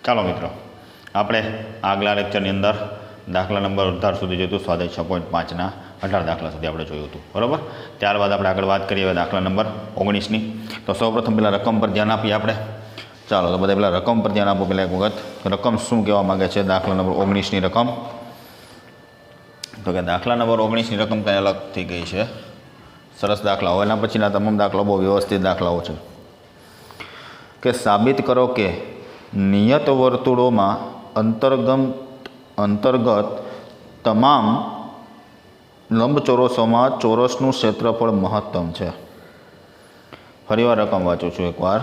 ચાલો મિત્રો, આપણે આગલા લેક્ચરની અંદર દાખલા નંબર 18 સુધી જોયું. સ્વાધ્યાય 6.5ના 18 દાખલા સુધી આપણે જોયું હતું, બરાબર. ત્યારબાદ આપણે આગળ વાત કરીએ દાખલા નંબર 19ની. તો સૌપ્રથમ પહેલાં રકમ પર ધ્યાન આપીએ આપણે. ચાલો, તો બધા પહેલાં રકમ પર ધ્યાન આપો. પહેલાં એક વખત રકમ શું કહેવા માગે છે દાખલા નંબર 19ની રકમ. તો કે દાખલા નંબર 19ની રકમ કંઈ અલગ થઈ ગઈ છે. સરસ દાખલા હોય. એના પછીના તમામ દાખલા બહુ વ્યવસ્થિત દાખલાઓ છે. કે સાબિત કરો કે નિયત વર્તુળોમાં અંતર્ગત તમામ લંબચોરસોમાં ચોરસનું ક્ષેત્રફળ મહત્તમ છે. ફરીવાર રકમ વાંચું છું એકવાર.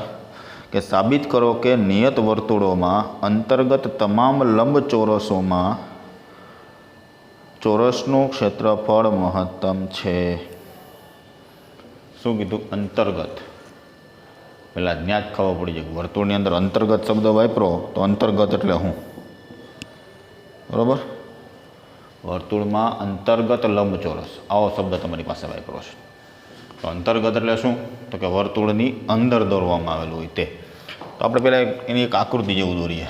કે સાબિત કરો કે નિયત વર્તુળોમાં અંતર્ગત તમામ લંબચોરસોમાં ચોરસનું ક્ષેત્રફળ મહત્તમ છે. શું કીધું? અંતર્ગત. પહેલાં જ્ઞાત ખબર પડી જાય. વર્તુળની અંદર અંતર્ગત શબ્દ વાપરો તો અંતર્ગત એટલે શું? બરાબર. વર્તુળમાં અંતર્ગત લંબચોરસ આવો શબ્દ તમારી પાસે વાપરો છે. તો અંતર્ગત એટલે શું? તો કે વર્તુળની અંદર દોરવામાં આવેલું હોય તે. તો આપણે પહેલાં એની એક આકૃતિ જેવું દોરીએ.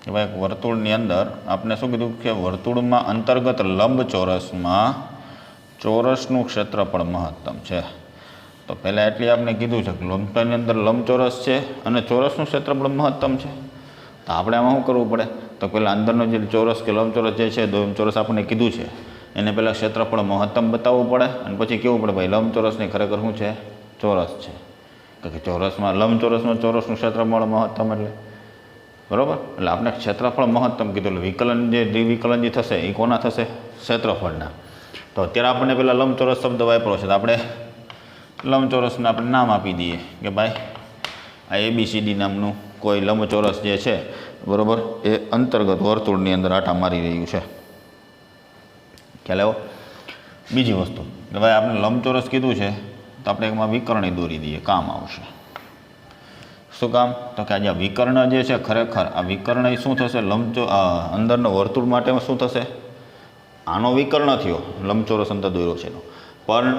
એવા એક વર્તુળની અંદર આપણે શું કીધું કે વર્તુળમાં અંતર્ગત લંબચોરસમાં ચોરસનું ક્ષેત્રફળ મહત્તમ છે. તો પહેલાં એટલી આપણે કીધું છે કે લંબચોરસની અંદર લંબચોરસ છે અને ચોરસનું ક્ષેત્રફળ મહત્તમ છે. તો આપણે આમાં શું કરવું પડે? તો પહેલાં અંદરનો જે ચોરસ કે લંબચોરસ જે છે ચોરસ આપણે કીધું છે એને પહેલાં ક્ષેત્રફળ મહત્તમ બતાવવું પડે અને પછી કેવું પડે ભાઈ લંબચોરસની ખરેખર શું છે? ચોરસ છે. કે ચોરસમાં લંબચોરસમાં ચોરસનું ક્ષેત્રફળ મહત્તમ એટલે બરાબર. એટલે આપણે ક્ષેત્રફળ મહત્તમ કીધું. એટલે વિકલન જે દ્વિવિકલન જે થશે એ કોના થશે? ક્ષેત્રફળના. તો અત્યારે આપણને પહેલાં લંબચોરસ શબ્દ વાપરો છે તો આપણે લંબચોરસને આપણે નામ આપી દઈએ કે ભાઈ આ ABCD નામનું કોઈ લંબચોરસ જે છે બરાબર એ અંતર્ગત વર્તુળની અંદર આટા મારી રહ્યું છે. ખ્યાલ આવ્યો? બીજી વસ્તુ કે ભાઈ આપણે લંબચોરસ કીધું છે તો આપણે એમાં વિકર્ણ દોરી દઈએ, કામ આવશે. શું કામ? તો કે આજે વિકર્ણ જે છે ખરેખર આ વિકર્ણ એ શું થશે? અંદરના વર્તુળ માટે શું થશે? આનો વિકર્ણ થયો, લંબચોરસ અંદર દોર્યો છે એનો. પણ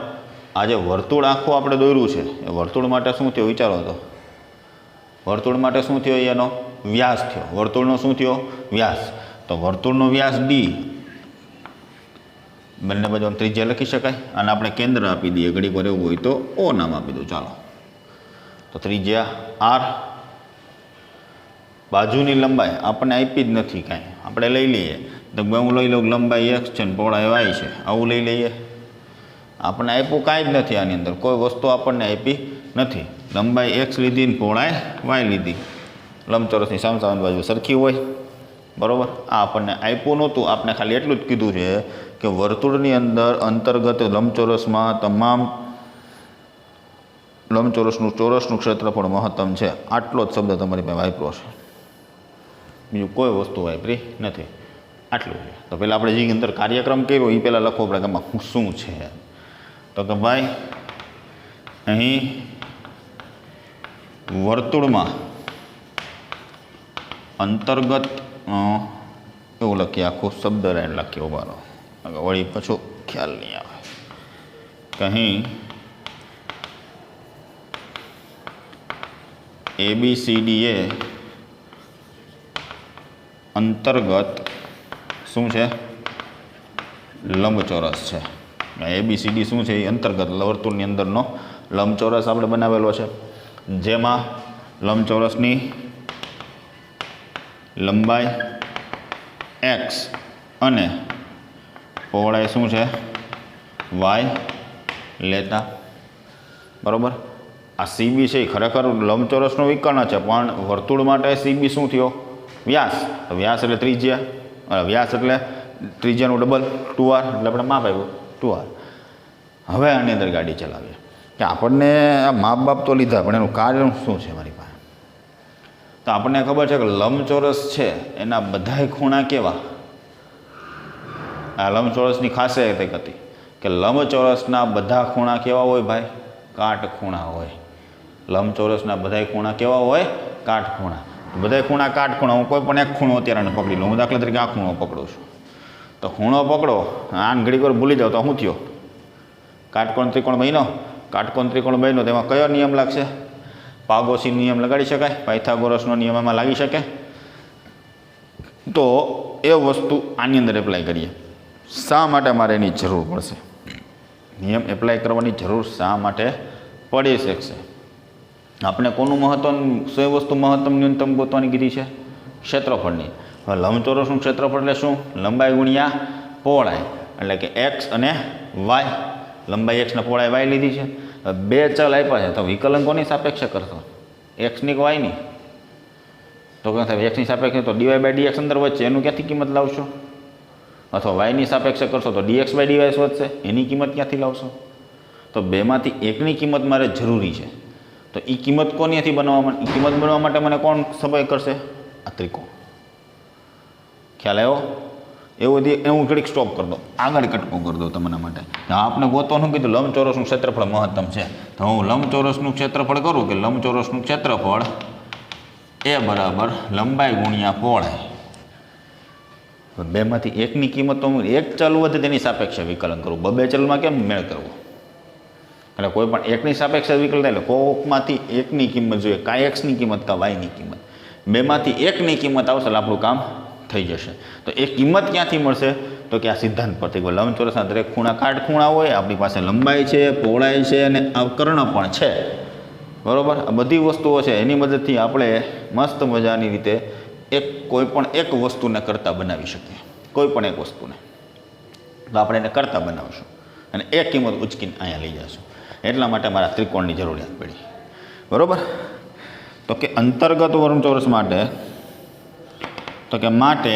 આ જે વર્તુળ આખું આપણે દોર્યું છે એ વર્તુળ માટે શું થયો વિચારો તો? વર્તુળ માટે શું થયો? એનો વ્યાસ થયો. વર્તુળનો શું થયો? વ્યાસ. તો વર્તુળનો વ્યાસ D, બંને બાજુ ત્રિજ્યા લખી શકાય. અને આપણે કેન્દ્ર આપી દઈએ. ઘડીક વાર એવું હોય તો O નામ આપી દો. ચાલો, તો ત્રિજ્યા R. બાજુની લંબાઈ આપણને આપી જ નથી કાંઈ, આપણે લઈ લઈએ. તો હું લઈ લઉં લંબાઈ X છે ને પહોળાઈ Y છે, આવું લઈ લઈએ. આપણને આપ્યું કાંઈ જ નથી. આની અંદર કોઈ વસ્તુ આપણને આપી નથી. લંબાઈ X લીધી ને પહોળાઈ Y લીધી. લંબચોરસની સામસામે બાજુ સરખી હોય, બરાબર. આ આપણને આપ્યું નહોતું. આપણે ખાલી એટલું જ કીધું છે કે વર્તુળની અંદર અંતર્ગત લંબચોરસમાં તમામ લંબચોરસનું ચોરસનું ક્ષેત્રફળ મહત્તમ છે. આટલો જ શબ્દ તમારી પાસે વાપરો છે, બીજું કોઈ વસ્તુ વાપરી નથી. આટલું. તો પહેલાં આપણે જે અંદર કાર્યક્રમ કર્યો એ પહેલાં લખવો પડે કે આમાં શું છે. તો કે ભાઈ અહીં વર્તુળમાં અંતર્ગત એવું લખીએ, આખું શબ્દ લાઈન લખીએ. ઉભારો વળી પાછું ખ્યાલ નહીં આવે કે અહીં ABCD એ અંતર્ગત શું છે? લંબચોરસ છે. ABCD શું છે? એ અંતર્ગત વર્તુળની અંદરનો લંબચોરસ આપણે બનાવેલો છે, જેમાં લંબચોરસની લંબાઈ X અને પહોળાઈ શું છે? Y લેતા, બરાબર. આ CB છે એ ખરેખર લંબચોરસનો વિકર્ણ છે, પણ વર્તુળ માટે CB શું થયો? વ્યાસ. તો વ્યાસ એટલે ત્રિજ્યા, વ્યાસ એટલે ત્રિજ્યાનું ડબલ 2R, એટલે આપણે માપ આવ્યું 2R. હવે આની અંદર ગાડી ચલાવીએ કે આપણને આ માપ બાપ તો લીધા, પણ એનું કાર્ય શું છે મારી પાસે? તો આપણને ખબર છે કે લંબચોરસ છે એના બધાય ખૂણા કેવા? આ લંબચોરસની ખાસિયત એક હતી કે લંબચોરસના બધા ખૂણા કેવા હોય ભાઈ? કાટખૂણા હોય. લંબચોરસના બધાય ખૂણા કેવા હોય? કાટખૂણા. બધા ખૂણા કાટખૂણા. હું કોઈ પણ એક ખૂણો અત્યારે પકડી લઉં. હું દાખલા તરીકે આ ખૂણો પકડું છું. તો ખૂણો પકડો, આને ઘડીક વાર ભૂલી જાઓ તો શું થયો? કાટકોણ ત્રિકોણ બન્યો. કાટકોણ ત્રિકોણ બન્યો તેમાં કયો નિયમ લાગશે? પાગોસી નિયમ લગાડી શકાય? પાયથાગોરસનો નિયમ એમાં લાગી શકે? તો એ વસ્તુ આની અંદર એપ્લાય કરીએ. શા માટે મારે એની જરૂર પડશે? નિયમ એપ્લાય કરવાની જરૂર શા માટે પડી શકશે? આપણે કોનું મહત્વ, શું વસ્તુ મહત્તમ ન્યૂનતમ ગોતવાની કીધી છે? ક્ષેત્રફળની. હવે લંબચોરસનું ક્ષેત્રફળ એટલે શું? લંબાઈ ગુણ્યા પહોળાઈ, એટલે કે એક્સ અને વાય. લંબાઈ એક્સ ને પહોળાઈ વાય લીધી છે. બે ચલ આપ્યા છે તો વિકલન કોની સાપેક્ષે કરશો? એક્સની કે વાયની? તો ક્યાં થાય? એક્સની સાપેક્ષે તો ડીવાય બાય ડીએક્સ અંદર વધશે, એનું ક્યાંથી કિંમત લાવશો? અથવા વાયની સાપેક્ષે કરશો તો ડીએક્સ બાય ડીવાય વધશે, એની કિંમત ક્યાંથી લાવશો? તો બેમાંથી એકની કિંમત મારે જરૂરી છે. તો એ કિંમત કોનીથી બનાવવા? એ કિંમત બનાવવા માટે મને કોણ સહાય કરશે? આ ત્રિકોણ. ખ્યાલ આવ્યો? એવું ઘડીક સ્ટોપ કરી દો, આગળ કટકો કરી દો તમારા માટે. આપણે ગોતવાનું કીધું લંબચોરસનું ક્ષેત્રફળ મહત્તમ છે. તો હું લંબચોરસનું ક્ષેત્રફળ કરું કે લંબચોરસનું ક્ષેત્રફળ એ બરાબર લંબાઈ ગુણ્યા પહોળાઈ. બેમાંથી એકની કિંમત તો હું એક ચલ વધે તેની સાપેક્ષે વિકલન કરું. બે ચલમાં કેમ મેળ કરવો? એટલે કોઈ પણ એકની સાપેક્ષે વિકલન થાય એટલે કોકમાંથી એકની કિંમત જોઈએ, કાં એક્સની કિંમત કાં વાયની કિંમત. બેમાંથી એકની કિંમત આવશે એટલે આપણું કામ થઈ જશે. તો એ કિંમત ક્યાંથી મળશે? તો કે આ સિદ્ધાંત પરથી. લંબચોરસના દરેક ખૂણા કાટખૂણા હોય, આપણી પાસે લંબાઈ છે, પહોળાઈ છે અને કર્ણ પણ છે. બરાબર? આ બધી વસ્તુઓ છે, એની મદદથી આપણે મસ્ત મજાની રીતે કોઈ પણ એક વસ્તુને કરતા બનાવી શકીએ. કોઈ પણ એક વસ્તુને તો આપણે એને કરતા બનાવશું અને એક કિંમત ઉચકીને અહીંયા લઈ જશું. એટલા માટે મારા ત્રિકોણની જરૂરિયાત પડી. બરાબર? તો કે અંતર્ગત લંબચોરસ માટે, તો કે માટે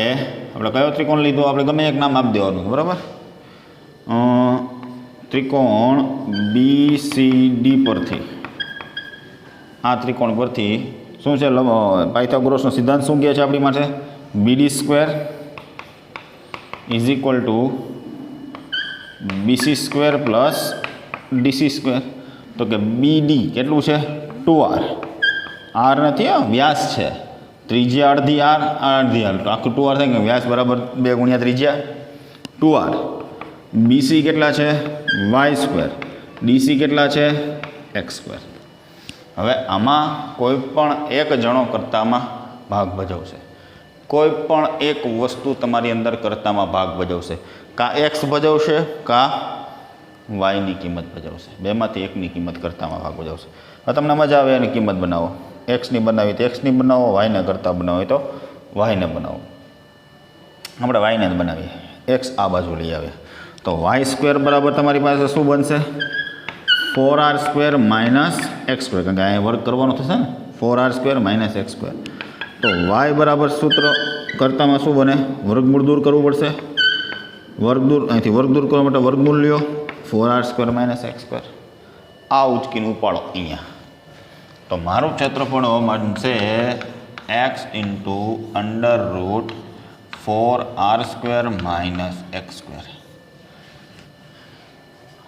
આપણે કયો ત્રિકોણ લીધો? આપણે ગમે એક નામ આપી દેવાનું. બરાબર? ત્રિકોણ BCD પરથી, આ ત્રિકોણ પરથી શું છે? પાયથાગોરસનો સિદ્ધાંત શું કહે છે આપણી માટે? BD² = BC² + DC². તો કે BD કેટલું છે? 2R. R નથી, વ્યાસ છે. ત્રિજ્યા અડધી R, અડધી R, તો આખું 2R થાય કે વ્યાસ બરાબર 2 ગુણ્યા ત્રિજ્યા 2R. BC કેટલા છે? Y². DC કેટલા છે? X². હવે આમાં કોઈ પણ એક જણો કર્તામાં ભાગ ભજવશે. કોઈ પણ એક વસ્તુ તમારી અંદર કર્તામાં ભાગ ભજવશે. કાં એક્સ ભજવશે, કાં વાયની કિંમત ભજવશે. બેમાંથી એકની કિંમત કર્તામાં ભાગ ભજવશે. હવે તમને મજા આવે એની કિંમત બનાવો. એક્સની બનાવી તો એક્સની બનાવો, વાયને કરતાં બનાવો તો વાયને બનાવો. આપણે વાયને જ બનાવીએ. એક્સ આ બાજુ લઈ આવીએ તો y² બરાબર તમારી પાસે શું બનશે? 4r² - x². કારણ કે અહીંયા વર્ગ કરવાનો થશે ને, 4r² - x². તો y બરાબર સૂત્ર કરતામાં શું બને? વર્ગમૂળ દૂર કરવું પડશે. અહીંથી વર્ગ દૂર કરવા માટે વર્ગમૂળ લ્યો, 4r² - x². આ ઉચકીને ઉપાડો અહીંયા. તો મારું ક્ષેત્રફળ બનશે x × √4r² - x².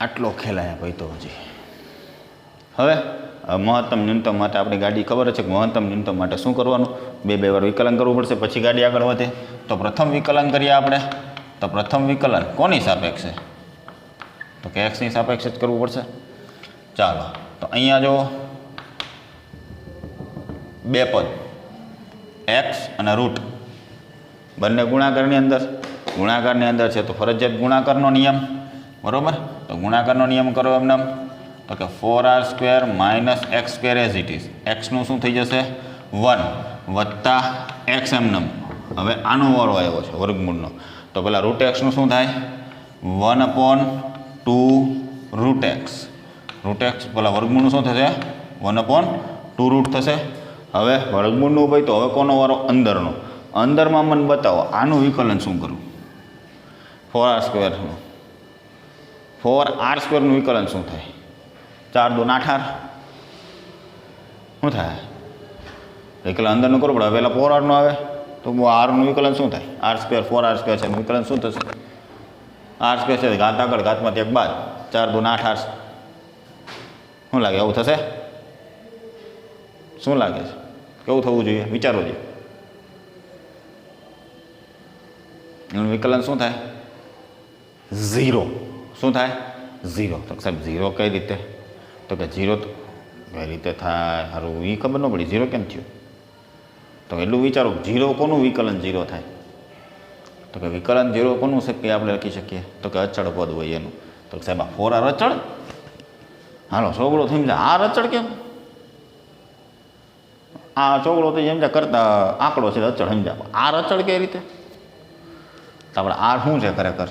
આટલો ખેલાયા ભાઈ. તો હજી હવે મહત્તમ ન્યૂનતમ માટે આપણી ગાડી ખબર છે કે મહત્તમ ન્યૂનતમ માટે શું કરવાનું? બે વાર વિકલન કરવું પડશે, પછી ગાડી આગળ વધે. તો પ્રથમ વિકલન કરીએ આપણે. તો પ્રથમ વિકલન કોની સાપેક્ષે? તો કે એક્સની સાપેક્ષે જ કરવું પડશે. ચાલો, તો અહીંયા જો બે પદ એક્સ અને રૂટ બંને ગુણાકારની અંદર છે. તો ફરજિયાત ગુણાકારનો નિયમ. બરાબર? તો ગુણાકારનો નિયમ કરો એમને. તો કે 4r² - x² as it is. એક્સનું શું થઈ જશે? 1 વત્તા એક્સ એમને. હવે આનો વાળો આવ્યો છે વર્ગમૂળનો. તો પેલા √x શું થાય? 1/2 √x. પેલા વર્ગમૂળનું શું થશે? 1/2 √ થશે. હવે વર્ગમૂળનું ભાઈ તો હવે કોનો વારો? અંદરનો. અંદરમાં મને બતાવો આનું વિકલન શું કરું? 4r². 4r² વિકલન શું થાય? 4 × 2 = 8r. શું થાય? વિકલન અંદરનું કરવું પડે. પહેલાં 4r આવે તો rનું વિકલન શું થાય? r², 4r² છે, વિકલન શું થશે? r² છે, ઘાત આગળ, ઘાતમાંથી 1 બાદ, 4 × 2 = 8r. શું લાગે? આવું થશે? શું લાગે છે? કેવું થવું જોઈએ વિચારો જોઈએ. એનું વિકલન શું થાય? 0. શું થાય? 0. તો સાહેબ 0 કઈ રીતે? તો કે 0 તો કઈ રીતે થાય? સારું એ ખબર ન પડી 0 કેમ થયું? તો એટલું વિચારો 0 કોનું વિકલન 0 થાય? તો કે વિકલન 0 કોનું છે કે આપણે લખી શકીએ? તો કે અચળ પદ હોય એનું. તો સાહેબ આ 4r અચળ. હાલો છોકરો થઈ જાય r અચળ કેમ? આ છોકરો તો સમજા કરતા આંકડો છે અચળ સમજા r અચળ કઈ રીતે? તો આપણે r શું છે ખરેખર?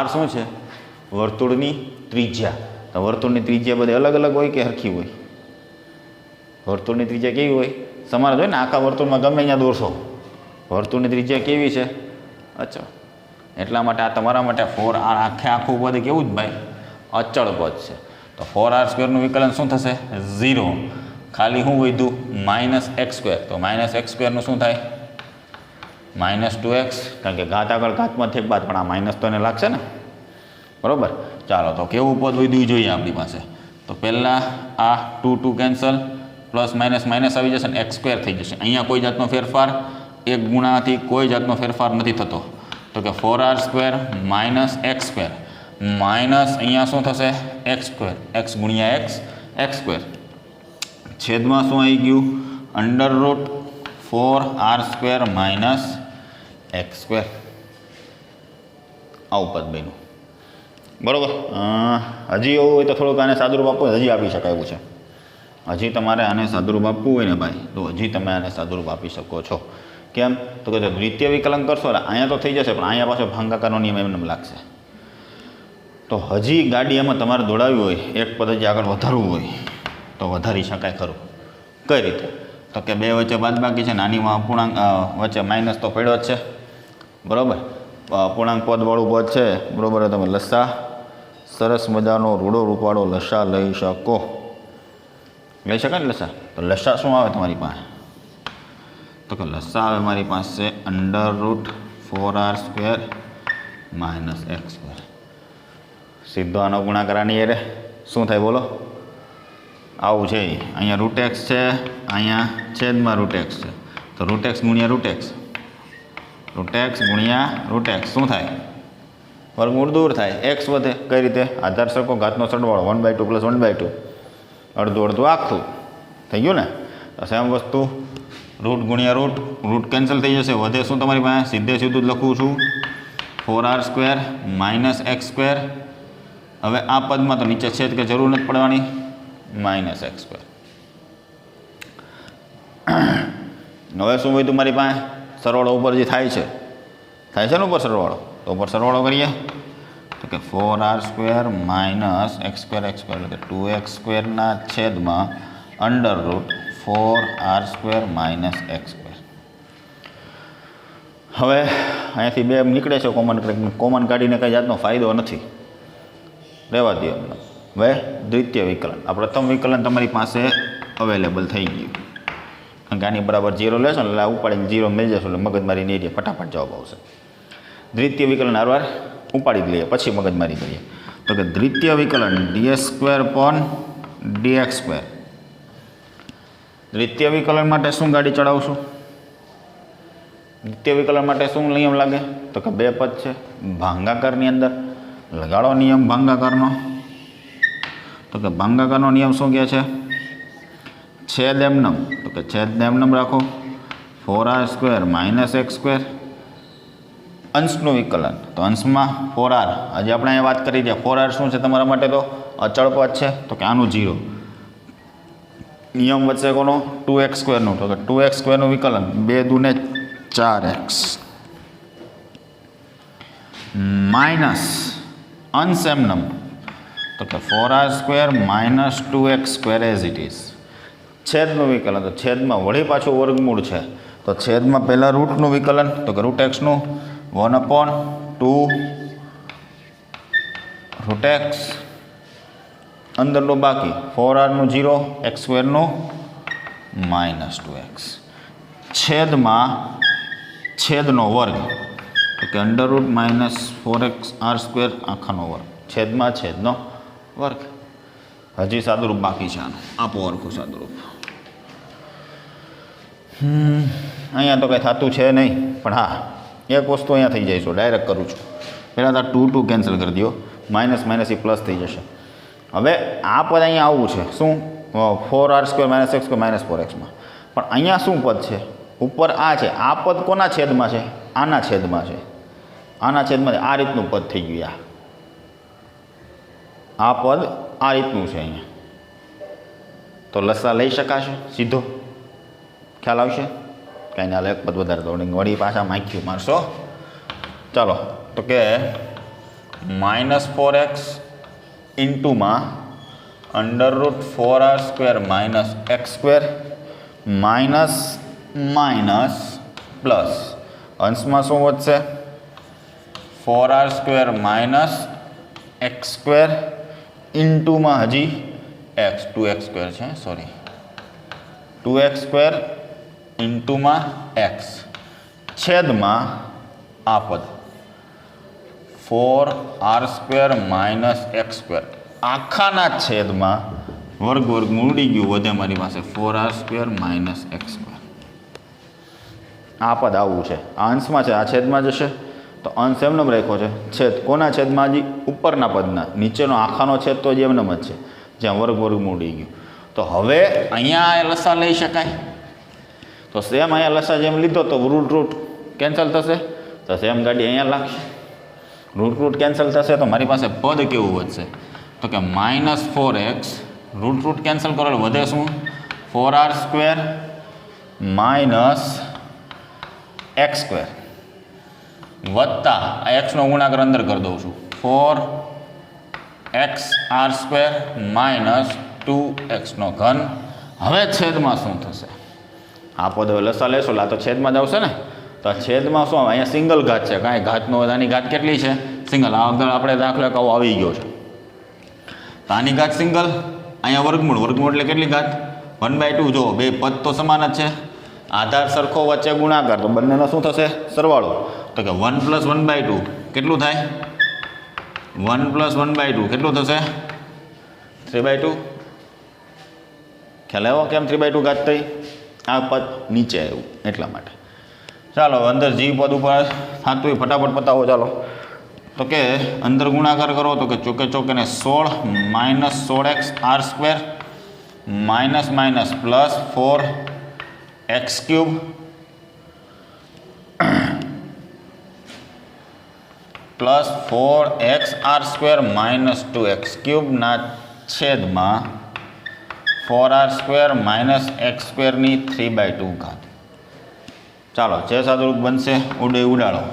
r શું છે? વર્તુળની ત્રિજ્યા. તો વર્તુળની ત્રિજ્યા બધી અલગ અલગ હોય કે સરખી હોય? વર્તુળની ત્રિજ્યા કેવી હોય? સમાન હોય ને. આખા વર્તુળમાં ગમે અહીંયા દોરશો વર્તુળની ત્રિજ્યા કેવી છે? અચળ. એટલા માટે આ તમારા માટે 4r આખું પદ કેવું જ ભાઈ? અચળ પદ છે. તો 4r² વિકલન શું થશે? 0. ખાલી શું વધ્યું? -x². તો -x² શું થાય? -2x. કારણ કે ઘાત આગળ ઘાતમાંથી એક બાદ પણ આ માઇનસ તો એને લાગશે ને, બરાબર. ચાલો તો કેવું પદ વધ્યું જોઈએ આપણી પાસે? તો પહેલાં આ 2 કેન્સલ, પ્લસ માઇનસ માઇનસ આવી જશે ને x² થઈ જશે. અહીંયા કોઈ જાતનો ફેરફાર, એક ગુણાથી કોઈ જાતનો ફેરફાર નથી થતો. તો કે 4r² - x². માઇનસ અહીંયા શું થશે? x². x ગુણ્યા x, x². છેદમાં શું આવી ગયું? √4r² - x². આવું પદ બન્યું, બરાબર. હજી એવું હોય તો થોડુંક આને સાદુરૂપ આપવું હજી આપી શકાય એવું છે. હજી તમારે આને સાદુરૂપ આપવું હોય ને ભાઈ, તો હજી તમે આને સાદુરૂપ આપી શકો છો. કેમ? તો કે દ્વિતીય વિકલન કરશો એટલે અહીંયા તો થઈ જશે, પણ અહીંયા પાછો ભાગાકારનો નિયમ એમને લાગશે. તો હજી ગાડી એમાં તમારે દોડાવી હોય, એક પદ હજી આગળ વધારવું હોય તો વધારી શકાય ખરું. કઈ રીતે? તો કે બે વચ્ચે બાદબાકી છે, નાનીમાં અપૂર્ણાંક વચ્ચે માઇનસ તો પડ્યો જ છે, બરાબર. અપૂર્ણાંક પદવાળું પદ છે, બરાબર. તમે લસા સરસ મજાનો રૂડો રૂપાળો લસા લઈ શકો. લઈ શકાય ને લસા? તો લસા શું આવે તમારી પાસે? તો કે લસા આવે મારી પાસે √4r² - x². સીધો આનો ગુણાકાર આની એરે શું થાય બોલો? આવું છે. અહીંયા √x છે, અહીંયા છેદમાં √x છે. તો √x ગુણ્યા √x, √x ગુણ્યા √x શું થાય? વર્ગમૂળ દૂર થાય, x વધે. કઈ રીતે? આધાર સરખો, ઘાતનો સરવાળો 1/2 + 1/2, અડધું અડધું આખું થઈ ગયું ને. તો સેમ વસ્તુ રૂટ ગુણ્યા રૂટ કેન્સલ થઈ જશે. વધે શું તમારી પાસે? સીધે સીધું જ લખું છું 4r² - x². હવે આ પદમાં તો નીચે છેદ કે જરૂર નથી પડવાની, -x². હવે શું હોય તમારી પાસે? સરવાળો ઉપર જે થાય છે ને ઉપર સરવાળો, તો ઉપર સરવાળો કરીએ તો કે 4r² - x², એટલે કે 2x² ના છેદમાં √4r² - x². હવે અહીંયાથી બે નીકળે છે કોમન કાઢીને કંઈ જાતનો ફાયદો નથી, રહેવા દો એમને. હવે દ્વિતીય વિકલન, આ પ્રથમ વિકલન તમારી પાસે અવેલેબલ થઈ ગયું. કારણ કે આની બરાબર 0 લેશો ને એટલે ઉપાડીને 0 મળી જશો એટલે મગજમારી નહીં રહે, ફટાફટ જવાબ આવશે. દ્વિતીય વિકલન હારવાર ઉપાડી જ લઈએ, પછી મગજમારી કરીએ. તો કે દ્વિતીય વિકલન ds²/dx². દ્વિતીય વિકલન માટે શું ગાડી ચડાવશું? દ્વિતીય વિકલન માટે શું નિયમ લાગે? તો કે બે પદ છે, ભાગાકારની અંદર લગાડો નિયમ ભાગાકારનો. તો કે ભાગાકારનો નિયમ શું કહે છે? છેદ એમનમ. તો કે છેદને એમનમ રાખો, 4r² - x². અંશનું વિકલન, તો અંશમાં 4r. આજે આપણે અહીંયા વાત કરી છે 4r શું છે તમારા માટે? તો અચળ પદ છે. તો કે આનું 0. નિયમ વચ્ચે કોનો? 2x²નું. તો કે 2x²નું વિકલન 2 દૂને 4x માઇનસ અંશ એમનમ. તો કે 4r² - 2x² as it is. છેદનું વિકલન, તો છેદમાં વળી પાછું વર્ગમૂળ છે, તો છેદમાં પહેલાં રૂટનું વિકલન. તો કે √x નું 1/2 √x, અંદરનું બાકી 4r નું 0, x² નું -2x, છેદમાં છેદનો વર્ગ. તો કે √-4xr² આખાનો વર્ગ, છેદમાં છેદનો વર્ગ. હજી સાદુરૂપ બાકી છે આનું, આપો હરખું સાદુરૂપ. અહીંયા તો કંઈ થતું છે નહીં, પણ હા એક વસ્તુ અહીંયા થઈ જાય છે, ડાયરેક્ટ કરું છું. પહેલાં તો 2 2 કેન્સલ કરી દો, માઇનસ માઇનસ એ પ્લસ થઈ જશે. હવે આ પદ અહીંયા આવવું છે શું, 4r² - x² - 4xમાં. પણ અહીંયા શું પદ છે, ઉપર આ છે. આ પદ કોના છેદમાં છે, આના છેદમાં છે. આના છેદમાં આ રીતનું પદ થઈ ગયું. આ પદ આ રીતનું છે અહીંયા. તો લસા લઈ શકાશે સીધો, ખ્યાલ આવશે? કાંઈ ના, એક પદ વધારે તો વળી પાછા માખ્યું મારશો. ચાલો, તો કે -4x ઇન્ટુમાં √4r² - x² minus minus plus અંશમાં શું વધશે, 4r² - x² ઇન્ટુમાં હજી x 2x² છે, સોરી 2x² ઇન્ટુમાં x છેદમાં આ પદ 4r² - x² આખાના છેદમાં વર્ગ મૂડી ગયું, વધે મારી પાસે 4r² - x². આ પદ આવું છે, આ અંશમાં છે, આ છેદમાં જશે. તો અંશ એમનેમ રાખ્યો છે, છેદ કોના છેદમાં, હજી ઉપરના પદના. નીચેનો આખાનો છેદ તો હજી એમનેમ જ છે, જ્યાં વર્ગ મૂડી ગયું. તો હવે અહીંયા લસા લઈ શકાય. તો સેમ અહીંયા લસા જેમ લીધો તો રૂટ કેન્સલ થશે, તો સેમ ગાડી અહીંયા લાગશે. રૂટ કેન્સલ થશે તો મારી પાસે પદ કેવું વધશે, તો કે -4x રૂટ કેન્સલ કરો એટલે વધે શું, 4r² - x² વત્તા આ એક્સનો ગુણાકાર અંદર કરી દઉં છું, 4xr² - 2x3. હવે છેદમાં શું થશે, આ પદ હવે લસા લેશો એટલે આ તો છેદમાં જ આવશે ને. તો છેદમાં શું, અહીંયા સિંગલ ઘાત છે, કાંઈ ઘાતનો આની ઘાત કેટલી છે, સિંગલ. આ આગળ આપણે દાખલો એક આવો આવી ગયો છે, તો આની ઘાત સિંગલ, અહીંયા વર્ગમૂળ એટલે કેટલી ઘાત, 1/2. જો બે પદ તો સમાન જ છે, આધાર સરખો, વચ્ચે ગુણાકાર, તો બંનેનો શું થશે, સરવાળો. તો કે 1 + 1/2 કેટલું થાય, 1 + 1/2 કેટલું થશે, 3/2. ખ્યાલ આવ્યો કેમ 3/2 ઘાત થઈ, આ પદ નીચે આવ્યું એટલા માટે. ચાલો અંદર જી પદ ઉપર થતું હોય ફટાફટ પતાવો. ચાલો, તો કે અંદર ગુણાકાર કરો તો કે ચોકે ને 16 - 16xr² minus plus 4x³ plus 4xr² - 2x³ ના છેદમાં 4r² - x² ની 3/2 ઘાત. ચાલો, જે સાદુરૂપ બનશે ઉડાડો.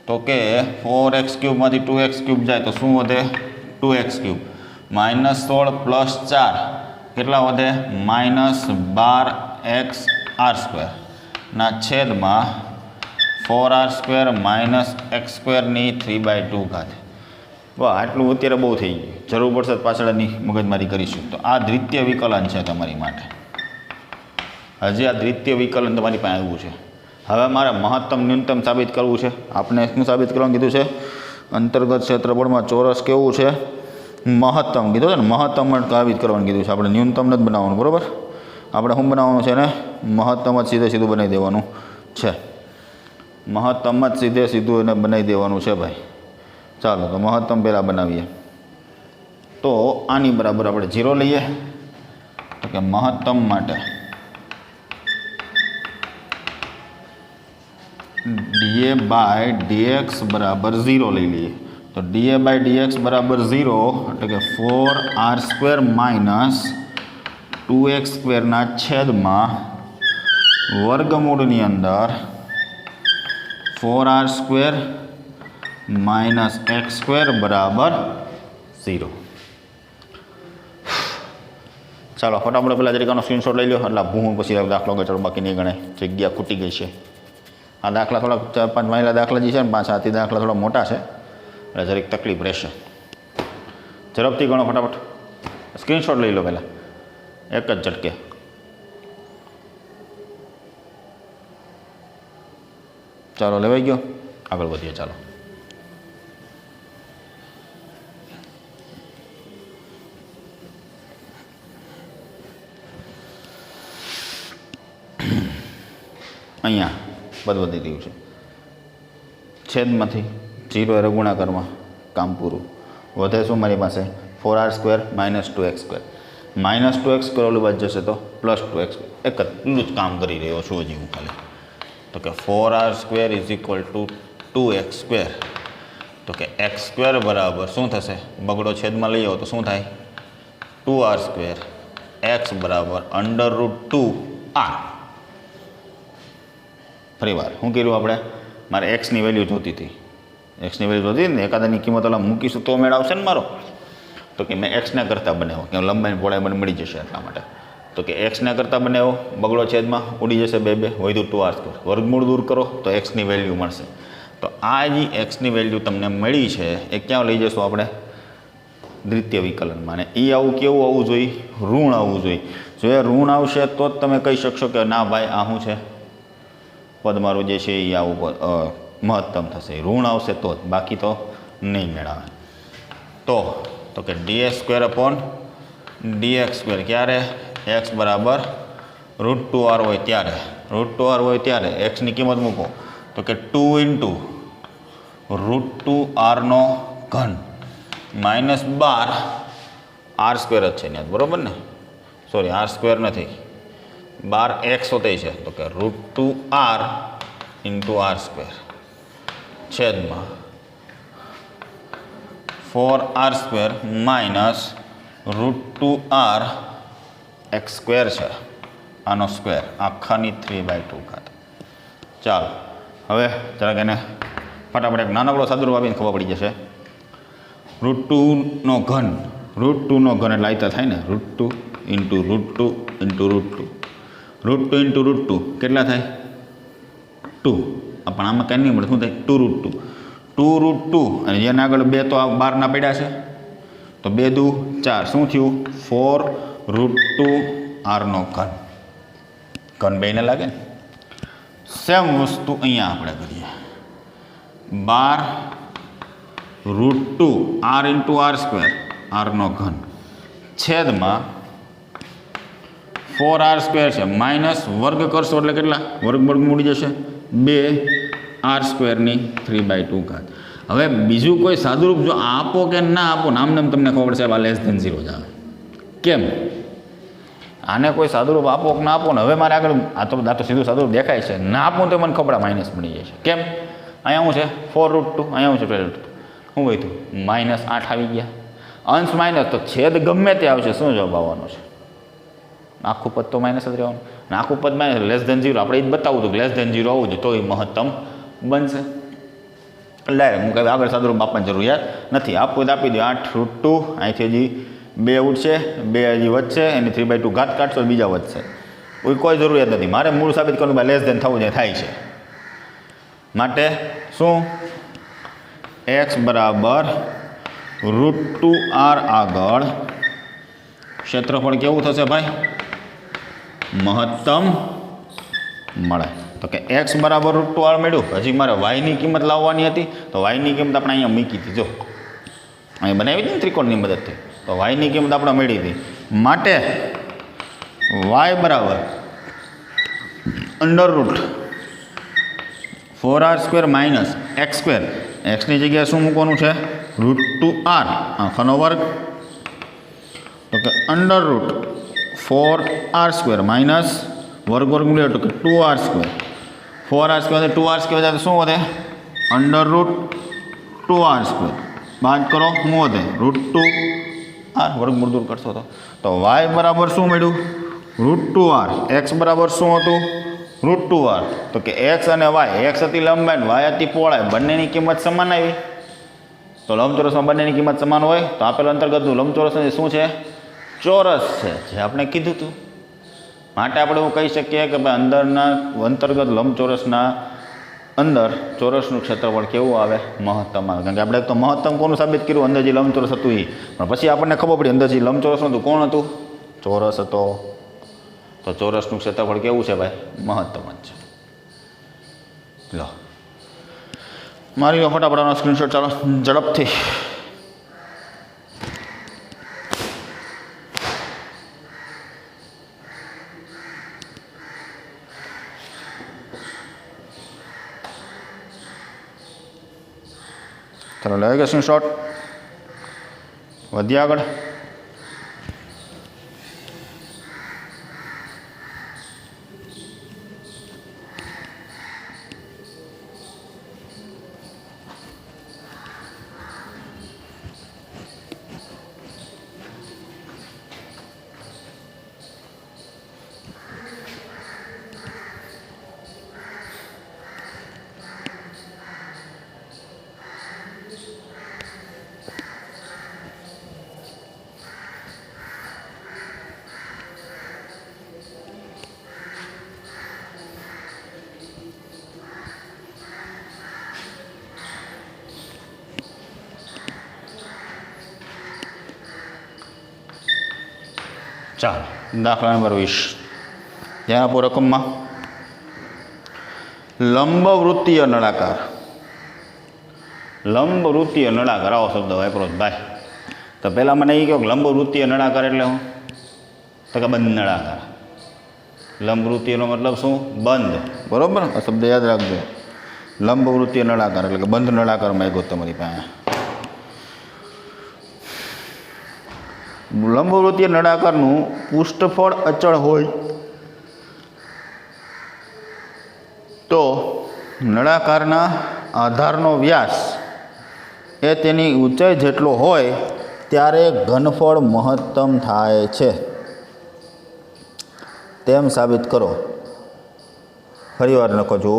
તો કે 4x³ માંથી 2x³ જાય તો શું વધે, 2x³ -16 + 4 કેટલા વધે, -12xr² ના છેદમાં 4r² - x² ની 3/2 ઘાત. વાહ, આટલું અત્યારે બહુ થઈ ગયું, જરૂર પડશે પાછળની મગજમારી કરીશું. તો આ દ્વિતીય વિકલન છે તમારી માટે. હજી આ દ્વિતીય વિકલન તમારી પાસે આવ્યું છે. હવે મારે મહત્તમ ન્યૂનતમ સાબિત કરવું છે. આપણે શું સાબિત કરવાનું કીધું છે, અંતર્ગત ક્ષેત્રફળમાં ચોરસ કેવું છે, મહત્તમ કીધું છે ને, મહત્તમ સાબિત કરવાનું કીધું છે. આપણે ન્યૂનતમ નથી બનાવવાનું, બરાબર. આપણે શું બનાવવાનું છે ને, મહત્તમ જ સીધું બનાવી દેવાનું છે. મહત્તમ જ સીધું એને બનાવી દેવાનું છે ભાઈ. ચાલો, તો મહત્તમ પહેલાં બનાવીએ. તો આની બરાબર આપણે 0 લઈએ. તો કે મહત્તમ માટે dA/dx બરાબર 0 લઈ લઈએ. તો dA/dx બરાબર 0 એટલે કે 4r² - 2x² ના છેદમાં વર્ગમૂળની અંદર 4r² - x² બરાબર 0. ચાલો, ફટાફટ પહેલાં જરીકાનો સ્ક્રીનશોટ લઈ લો, એટલે ભૂ પછી દાખલો ગચડો બાકી નહીં ગણાય, જગ્યા ખૂટી ગઈ છે. આ દાખલા થોડાક 4-5 મહિલા દાખલા જે છે ને, 5 હાથી દાખલા થોડા મોટા છે, એટલે જરીક તકલીફ રહેશે. ઝડપથી ગણો ફટાફટ, સ્ક્રીનશોટ લઈ લો પહેલાં એક જ ઝટકે. ચાલો, લેવાઈ ગયો, આગળ વધીએ. ચાલો, અહીંયા પદ વધી રહ્યું છે, છેદમાંથી 0 એ ગુણાકારમાં કામ પૂરું. વધે શું મારી પાસે 4r² - 2x². -2x² ઓલી બાજુ જશે તો +2x². એક જ એટલું જ કામ કરી રહ્યો છું હજી હું ખાલી. તો કે 4r² = 2x². તો કે x² બરાબર શું થશે, બગડો છેદમાં લઈ આવો તો શું થાય 2r². x બરાબર √2r. ફરી વાર શું કર્યું આપણે, મારે એક્સની વેલ્યુ જોતી હતી, એક્સની વેલ્યુ જોતી ને એકાદાની કિંમત ઓલા મૂકીશું તો મેળ આવશે ને મારો. તો કે મેં એક્સને કરતાં બનાવ્યો કે લંબાઈ પહોળાઈ મને મળી જશે એટલા માટે. તો કે એક્સને કરતાં બનાવ્યો, બગડો છેદમાં ઉડી જશે 2 વધ્યું 2r². વર્ગમૂળ દૂર કરો તો એક્સની વેલ્યુ મળશે. તો આ જે એક્સની વેલ્યુ તમને મળી છે એ ક્યાં લઈ જશું આપણે, દ્વિતીય વિકલનમાં. અને એ આવું કેવું આવવું જોઈએ, ઋણ આવવું જોઈએ. જો એ ઋણ આવશે તો જ તમે કહી શકશો કે ના ભાઈ આ શું છે, પદ મારું જે છે એ આવું મહત્તમ થશે. ઋણ આવશે તો જ, બાકી તો નહીં મેળવે. તો કે dx² / dx². ક્યારે x બરાબર √2r હોય ત્યારે, √2r હોય ત્યારે એક્સની કિંમત મૂકો તો કે 2 × √2r² -12 r² જ છે ને, બરાબર ને, સોરી r² નથી, 12x હોતે છે. તો કે √2r × r² છેદમાં 4r² - √2r x² છે, આનો સ્ક્વેર આખાની 3/2. ચાલો હવે જરાક એને ફટાફટ એક નાનકડો સાદુરૂપ આપીને ખબર પડી જશે. √2 નો ઘન, √2 નો ઘન એટલે આયતા થાય ને, √2 × √2 × √2 √2 કેટલા થાય 2. પણ આમાં કંઈ નહીં મળે, શું થાય 2√2. 2√2 અને જેના આગળ 2 તો આ 12ના પડ્યા છે તો 2 × 2 = 4. શું થયું 4√2r નો ઘન. ઘન બેને લાગે ને. સેમ વસ્તુ અહીંયા આપણે કરીએ, 12√2r × r², r નો ઘન છેદમાં 4r² છે, માઇનસ વર્ગ કરશો એટલે કેટલા, વર્ગ મૂડી જશે 2r² ની 3/2. હવે બીજું કોઈ સાદુરૂપ જો આપો કે ના આપો, નામને તમને ખબર પડશે આ <0 જ આવે. કેમ આને કોઈ સાદુરૂપ આપો કે ના આપો ને, હવે મારે આગળ આ તો સીધું સાદુરૂપ દેખાય છે, ના આપો તો મને ખબર માઇનસ મળી જાય છે. કેમ અહીંયા શું છે 4√2, અહીંયા શું છે 12√2, શું હોય તું -8 આવી ગયા. અંશ માઇનસ તો છેદ ગમે તે આવશે, શું જવાબ આવવાનો છે, આખું પદ તો માઇનસ જ રહેવાનું. અને આખું પદ માઇનસ <0, આપણે એ જ બતાવું હતું કે <0 આવવું જોઈએ તો એ મહત્તમ બનશે. ડાયરેક્ટ હું કહે આગળ સાદુરૂપ આપવાની જરૂરિયાત નથી, આપવું તો આપી દો. 8√2 અહીંથી હજી 2 ઉઠશે, 2 હજી વધશે, એની 3/2 ઘાત કાઢશો બીજા વધશે. કોઈ જરૂરિયાત નથી, મારે મૂળ સાબિત કરવું ભાઈ < થવું જે થાય છે. માટે શું x બરાબર √2r આગળ ક્ષેત્રફળ કેવું થશે ભાઈ, મહત્તમ મળે. તો કે x બરાબર √2r મળ્યું. હજી મારે yની કિંમત લાવવાની હતી તો yની કિંમત આપણે અહીંયા મૂકી હતી, જો અહીં બનાવી હતી ને ત્રિકોણની મદદથી, તો yની કિંમત આપણે મળી હતી. માટે y બરાબર √4r² - x². એક્સની જગ્યાએ શું મૂકવાનું છે √2r આખાનો વર્ગ. તો કે √4r² - વર્ગ મળ્યો તો કે 2r². 4r² 2r² જાય તો શું વધે √2r². બાદ કરો શું વધે √2r, વર્ગમૂળ દૂર કરશો તો y બરાબર શું મળ્યું √2r. x બરાબર શું હતું √2r. તો કે x અને y, x હતી લંબાઈ ને y હતી પહોળાઈ, બંનેની કિંમત સમાન આવી. તો લંબચોરસમાં બંનેની કિંમત સમાન હોય તો આપેલ અંતર્ગતનું લંબચોરસ શું છે, ચોરસ છે, જે આપણે કીધું હતું. માટે આપણે એવું કહી શકીએ કે ભાઈ અંદરના અંતર્ગત લંબચોરસના અંદર ચોરસનું ક્ષેત્રફળ કેવું આવે, મહત્તમ આવે. કારણ કે આપણે તો મહત્તમ કોનું સાબિત કર્યું, અંદર જે લંબચોરસ હતું એ, પણ પછી આપણને ખબર પડી અંદર જે લંબચોરસ હતું કોણ હતું, ચોરસ હતો. તો ચોરસનું ક્ષેત્રફળ કેવું છે ભાઈ, મહત્તમ જ છે. લો મારી લો ફટાફટ સ્ક્રીનશોટ, ચાલો ઝડપથી. ચલો લઈ ગયા સ્ક્રીનશોટ. વધીએ આગળ. ચાલો દાખલા નંબર 20. ધ્યાન આપો રકમમાં. લંબવૃત્તીય નળાકાર. લંબવૃત્તીય નળાકાર આવો શબ્દ વાપરો ભાઈ. તો પહેલાં મને એ કહો લંબવૃત્તીય નળાકાર એટલે શું? તો કે બંધ નળાકાર. લંબવૃત્તીયનો મતલબ શું? બંધ. બરાબર, આ શબ્દ યાદ રાખજો. લંબવૃત્તીય નળાકાર એટલે કે બંધ નળાકારમાં આવ્યો તમારી પાસે. લંબવૃત્તીય નળાકારનું પૃષ્ઠફળ અચળ હોય તો નળાકારના આધારનો વ્યાસ એ તેની ઊંચાઈ જેટલો હોય ત્યારે ઘનફળ મહત્તમ થાય છે તેમ સાબિત કરો. ફરીવાર લખો છો.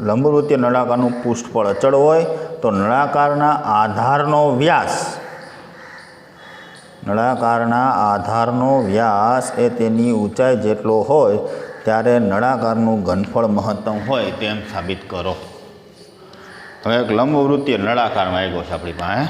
લંબવૃત્તીય નળાકારનું પૃષ્ઠફળ અચળ હોય તો નળાકારના આધારનો વ્યાસ એ તેની ઊંચાઈ જેટલો હોય ત્યારે નળાકારનું ઘનફળ મહત્તમ હોય તેમ સાબિત કરો. હવે એક લંબવૃત્તીય નળાકારમાં આવ્યો છે આપણી પાસે.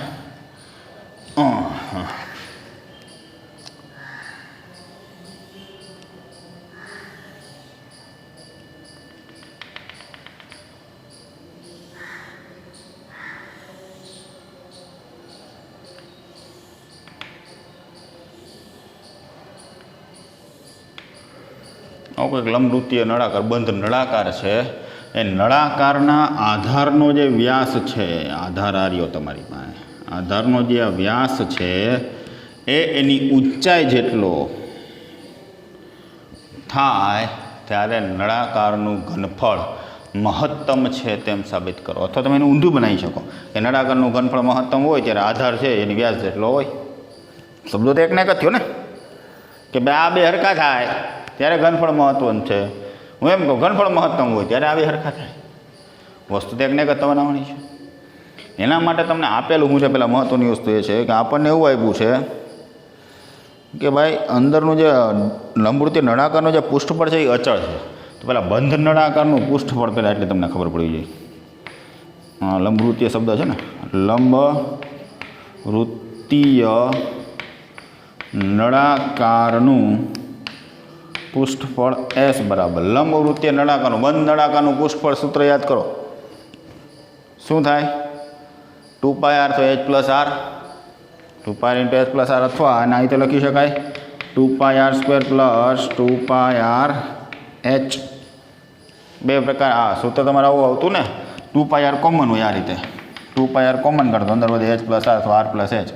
આવું કંઈક લંબવૃત્તીય નળાકાર બંધ નળાકાર છે. એ નળાકારના આધારનો જે વ્યાસ છે, આધાર આર્યો તમારી પાસે, આધારનો જે વ્યાસ છે એ એની ઊંચાઈ જેટલો થાય ત્યારે નળાકારનું ઘનફળ મહત્તમ છે તેમ સાબિત કરો. અથવા તમે એનું ઊંધું બનાવી શકો કે નળાકારનું ઘનફળ મહત્તમ હોય ત્યારે આધાર છે એની વ્યાસ જેટલો હોય. શબ્દો તો એકને એક જ થયો ને કે બે આ બે હરખા થાય ત્યારે ઘનફળ મહત્વનું છે. હું એમ કહું ઘનફળ મહત્તમ હોય ત્યારે આ બે હરખા થાય. વસ્તુ તો એકને એક જ બનાવવાની છે. એના માટે તમને આપેલું શું છે? પહેલાં મહત્ત્વની વસ્તુ એ છે કે આપણને એવું આપ્યું છે કે ભાઈ અંદરનું જે લંબવૃત્તીય નળાકારનું જે પૃષ્ઠફળ છે એ અચળ છે. તો પહેલાં બંધ નળાકારનું પૃષ્ઠફળ પહેલાં એટલે તમને ખબર પડી જાય. લંબવૃત્તીય શબ્દ છે ને, લંબવૃત્તીય નળાકારનું પૃષ્ઠફળ S બરાબર લંબવૃત્તીય નળાકારનું બંધ નળાકારનું પૃષ્ઠફળ સૂત્ર યાદ કરો. શું થાય? 2πr તો h+r, 2πr × h+r અથવા આને અહીં તો લખી શકાય 2πr² + 2πrh. બે પ્રકાર. આ સૂત્ર તમારે આવું આવતું ને 2πr કોમન હોય. આ રીતે 2πr કોમન કરતો અંદર વધે h+r અથવા r+h.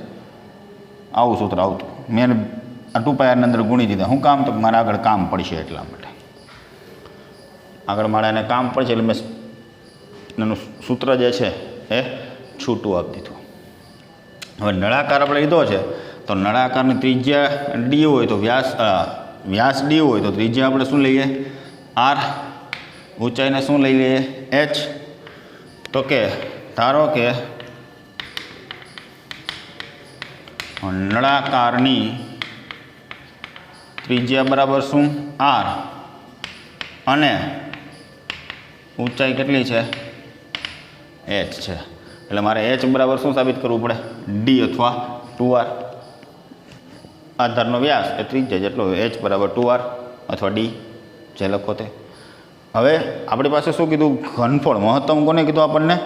આવું સૂત્ર આવતું. મેં આ 2πr ની અંદર ગુણી દીધા. શું કામ? તો મારે આગળ કામ પડશે એટલા માટે. આગળ મારે એને કામ પડશે એટલે મેં એનું સૂત્ર જે છે એ છૂટું આપી દીધું. હવે નળાકાર આપણે લીધો છે તો નળાકારની ત્રિજ્યા d હોય તો વ્યાસ d હોય તો ત્રિજ્યા આપણે શું લઈએ? r. ઊંચાઈને શું લઈ લઈએ? h. તો કે ધારો કે નળાકારની ત્રિજ્યા બરાબર શું? r અને ઊંચાઈ કેટલી છે? h છે. એટલે મારે h બરાબર શું સાબિત કરવું પડે? d અથવા 2r. આધારનો વ્યાસ એ ત્રિજ્યા જેટલો હોય. h બરાબર 2r અથવા d જે લખો તે. હવે આપણી પાસે શું કીધું? ઘનફળ મહત્તમ. કોને કીધું આપણને?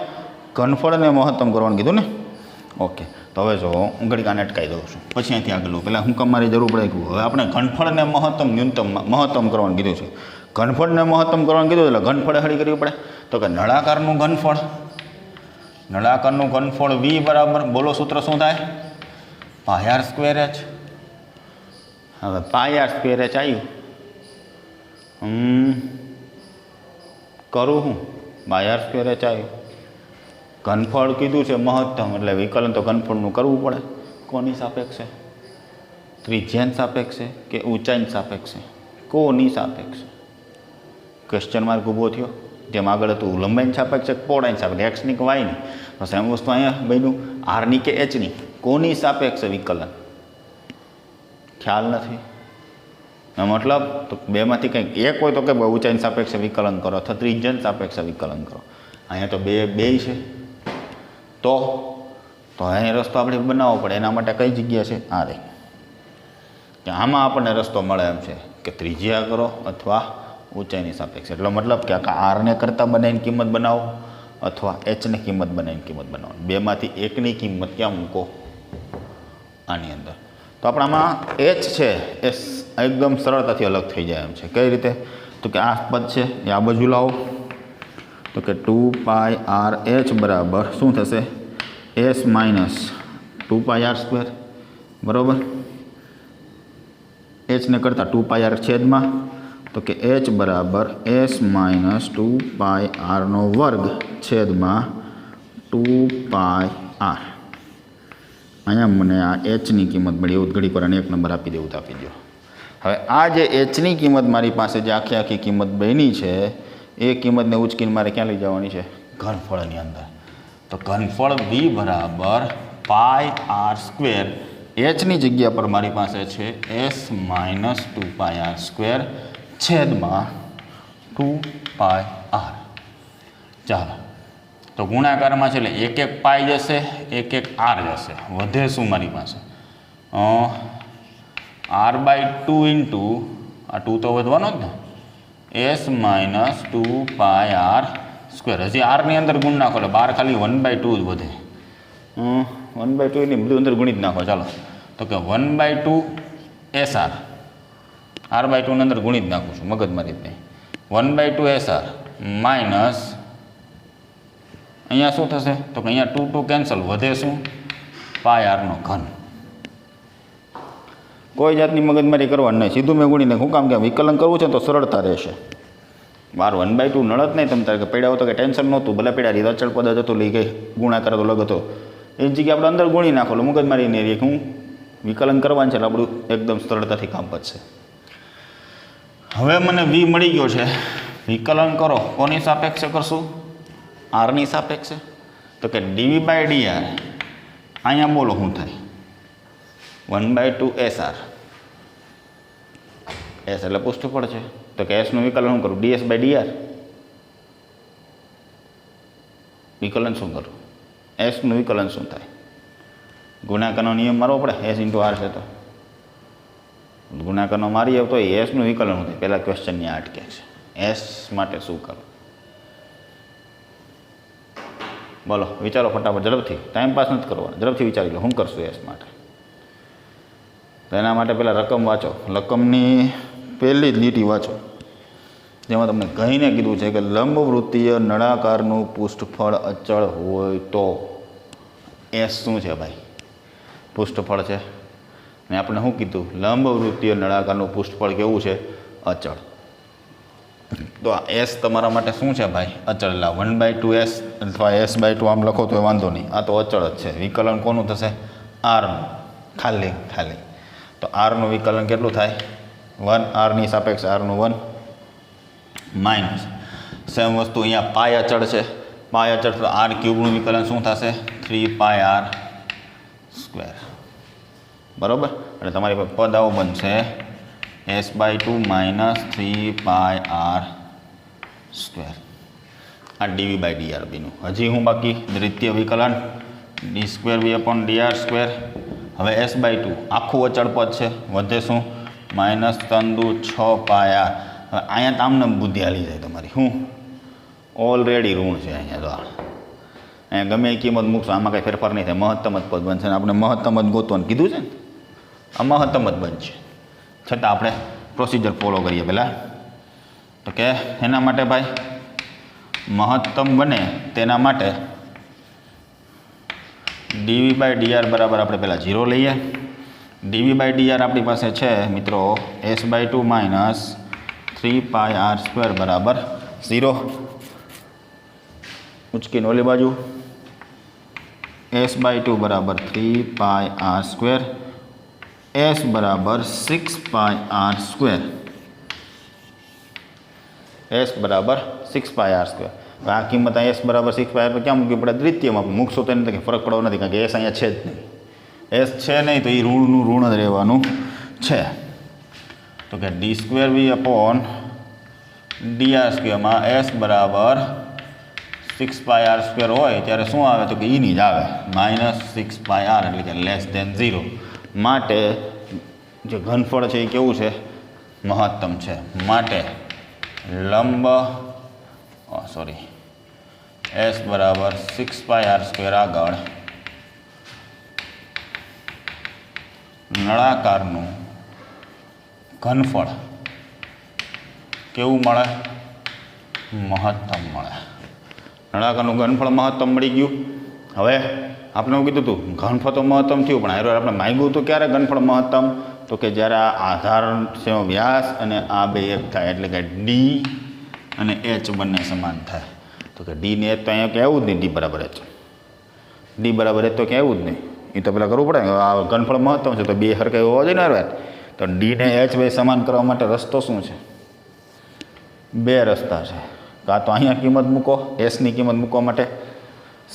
ઘનફળને મહત્તમ કરવાનું કીધું ને. ઓકે, તો હવે જો હું ઘડીક આને અટકાવી દઉં છું, પછી અહીંથી આગળ લઉં. પહેલાં હું કામ મારી જરૂર પડે કહું. હવે આપણે ઘનફળને મહત્તમ કરવાનું કીધું છે. ઘનફળને મહત્તમ કરવાનું કીધું એટલે ઘનફળ હળી કરવી પડે. તો કે નળાકારનું ઘનફળ નળાકારનું ઘનફળ v બરાબર, બોલો સૂત્ર શું થાય? Pi R square H. હવે પાય આર સ્ક્વેર એચ આવ્યું, કરું હું પાય આર સ્ક્વેર એચ આવ્યું. ઘનફળ કીધું છે મહત્તમ, એટલે વિકલન તો ઘનફળનું કરવું પડે. કોની સાપેક્ષે? ત્રિજ્યાની સાપેક્ષે કે ઊંચાઈની સાપેક્ષે? કોની સાપેક્ષે? ક્વેશ્ચન માર્ક ઊભો થયો. જેમ આગળ હતું લંબાઈની સાપેક્ષે પહોળાઈની સાપેક્ષે, એક્સની કે વાયની. બસ એમ વસ્તુ અહીંયા બન્યું આરની કે એચની. કોની સાપેક્ષે વિકલન? ખ્યાલ નથી. મતલબ તો બેમાંથી કંઈક એક હોય તો કે ઊંચાઈની સાપેક્ષે વિકલન કરો અથવા ત્રિજ્યાની સાપેક્ષે વિકલન કરો. અહીંયા તો બે છે, તો અહીંયા રસ્તો આપણે બનાવવો પડે. એના માટે કઈ જગ્યા છે? આ રહી. કે આમાં આપણને રસ્તો મળે એમ છે કે ત્રિજ્યા કરો અથવા ઊંચાઈની સાપેક્ષે. એટલો મતલબ કે આરને કરતાં બનાવીને કિંમત બનાવો અથવા એચની કિંમત બનાવીને કિંમત બનાવો. બેમાંથી એકની કિંમત ક્યાં મૂકો? આની અંદર. તો આપણામાં એચ છે એ એકદમ સરળતાથી અલગ થઈ જાય એમ છે. કઈ રીતે? તો કે આ પદ છે એ આ બાજુ લાવો, તો કે 2πr h બરાબર શું થશે? s માઇનસ 2πr², બરાબર. એચને કરતાં 2πr છેદમાં, તો કે h બરાબર s માઇનસ 2πr² છેદમાં 2πr. અહીંયા મને આ એચની કિંમત મળી. એવું ઘડી પર એક નંબર આપી દેવું તો આપી દો. હવે આ જે એચની કિંમત મારી પાસે જે આખી કિંમત બની છે એ કિંમતને ઉચકીને મારે ક્યાં લઈ જવાની છે? ઘનફળની અંદર. તો ઘનફળ v બરાબર πr². એચની જગ્યા પર મારી પાસે છે s માઇનસ 2πr² છેદમાં 2πr. ચાલો, તો ગુણાકારમાં છે એટલે એક પાઈ જશે, એક આર જશે. વધે શું મારી પાસે? r/2 ઇન્ટુ આ 2 તો વધવાનો જ ને, s માઇનસ 2πr². હજી આરની અંદર ગુણ નાખો એટલે બાર ખાલી 1/2 જ વધે. 1/2 એની બધું અંદર ગુણિત નાખો. ચાલો, તો કે 1/2 SR, r/2 ની અંદર ગુણિત નાખું છું, મગજમારી જ નહીં. 1/2 SR માઇનસ અહીંયા શું થશે? તો કે અહીંયા 2 કેન્સલ, વધે શું? πr². કોઈ જાતની મગજમારી કરવાની નહીં, સીધું મેં ગુણીને શું કામ કે વિકલન કરવું છે તો સરળતા રહેશે. બાર 1/2 નળ જ નહીં. તમે તારે કે પડ્યા હતો કે ટેન્શન નહોતું, ભલે પડ્યા રીતે અચળ પદ જ હતું, લઈ ગઈ ગુણાકાર તો લગ હતો. એ જગ્યાએ આપણે અંદર ગુણી નાખો, મગજમારી નહીં રહી. હું વિકલન કરવાનું છે એટલે આપણું એકદમ સરળતાથી કામ પતશે. હવે મને v મળી ગયો છે. વિકલન કરો, કોની સાપેક્ષે કરશું? આરની સાપેક્ષે. તો કે dv/dr અહીંયા બોલો શું થાય? 1/2 SR. S એટલે પૃષ્ઠફળ છે, તો કે એસનું વિકલન શું કરું? ds/dr. વિકલન શું કરું? એસનું વિકલન શું થાય? ગુણાકારનો નિયમ મારવો પડે. s ઇન્ટુ r છે તો ગુણાકારનો મારીએ તો એસનું વિકલન શું થાય? પહેલાં ક્વેશ્ચનની આ અટકે છે. એસ માટે શું કરું? બોલો, વિચારો ફટાફટ, ઝડપથી. ટાઈમ પાસ નથી કરવાનો, ઝડપથી વિચારી લો શું કરશું એસ માટે. તો એના માટે પહેલાં રકમ વાંચો. રકમની પહેલી જ લીટી વાંચો, જેમાં તમને કહીને કીધું છે કે લંબવૃત્તીય નળાકારનું પૃષ્ઠફળ અચળ હોય તો એસ શું છે ભાઈ? પૃષ્ઠફળ છે. ને આપણે શું કીધું? લંબવૃત્તીય નળાકારનું પૃષ્ઠફળ કેવું છે? અચળ. તો આ એસ તમારા માટે શું છે ભાઈ? અચળ. 1/2 s અથવા s/2 આમ લખો તો વાંધો નહીં, આ તો અચળ જ છે. વિકલન કોનું થશે? આરનું. ખાલી. તો આરનું વિકલન કેટલું થાય? 1. આરની સાપેક્ષે આરનું 1 માઇનસ સેમ વસ્તુ અહીંયા પાય અચળ છે. પાય અચળ તો r³ નું વિકલન શું થશે? 3πr². બરાબર. એટલે તમારી પાસે પદ આવું બનશે s/2 માઇનસ 3πr². આ dv/dr બીનું. હજી હું બાકી દ્વિતીય વિકલન d²v/dr². હવે s/2 આખું અચળ પદ છે, વધે શું? Minus 3×6πr. હવે અહીંયા તામને બુદ્ધિ હાલી જાય તમારી. શું? ઓલરેડી ઋણ છે અહીંયા. તો અહીંયા ગમે એ કિંમત મૂકશો, આમાં કંઈ ફેરફાર નહીં થાય. મહત્તમ જ પદ બનશે. આપણે મહત્તમ જ ગોતવાનું કીધું છે ને, આ મહત્તમ જ બનશે. છતાં આપણે પ્રોસિજર ફોલો કરીએ પહેલાં. તો કે એના માટે ભાઈ મહત્તમ બને તેના માટે dv/dr બરાબર આપણે પહેલાં 0 લઈએ. dv/dr આપણી પાસે છે મિત્રો s/2 માઇનસ 3πr² બરાબર 0. ઉચકીને ઓલી બાજુ s/2 બરાબર 3πr², s બરાબર 6πr², s બરાબર 6πr². આ કિંમત અહીંયા s બરાબર 6πr ક્યાં મૂકવી પડે? દ્વિતીયમાં મૂકશો તો એને ફરક પડવો નથી, કારણ કે s અહીંયા છે જ નહીં. s છે નહીં તો એ ઋણનું ઋણ જ રહેવાનું છે. તો કે d²v/dr² માં s બરાબર 6πr² હોય ત્યારે શું આવે? તો કે એની જ આવે -6πr, એટલે કે <0. માટે જે ઘનફળ છે એ કેવું છે? મહત્તમ છે. માટે લંબ s બરાબર 6πr² આગળ નળાકારનું ઘનફળ કેવું મળે? મહત્તમ મળે. નળાકારનું ઘનફળ મહત્તમ મળી ગયું. હવે આપણે એવું કીધું હતું ઘનફળ તો મહત્તમ થયું, પણ હારે આપણે માંગ્યું હતું ક્યારે ઘનફળ મહત્તમ? તો કે જ્યારે આ આધારનો વ્યાસ અને આ બે એક થાય, એટલે કે ડી અને એચ બંને સમાન થાય. તો કે ડી ને એચ તો અહીંયા ક્યાં આવ્યું જ નહીં, ડી બરાબર એચ. ડી બરાબર એચ તો ક્યાં આવ્યું જ નહીં, એ તો પહેલાં કરવું પડે. આ ઘનફળ મહત્તમ છે તો બે હરખા હોવા જોઈએ ને હારે. તો ડી ને એચ બે સમાન કરવા માટે રસ્તો શું છે? બે રસ્તા છે. કાં તો અહીંયા કિંમત મૂકો, એસની કિંમત મૂકવા માટે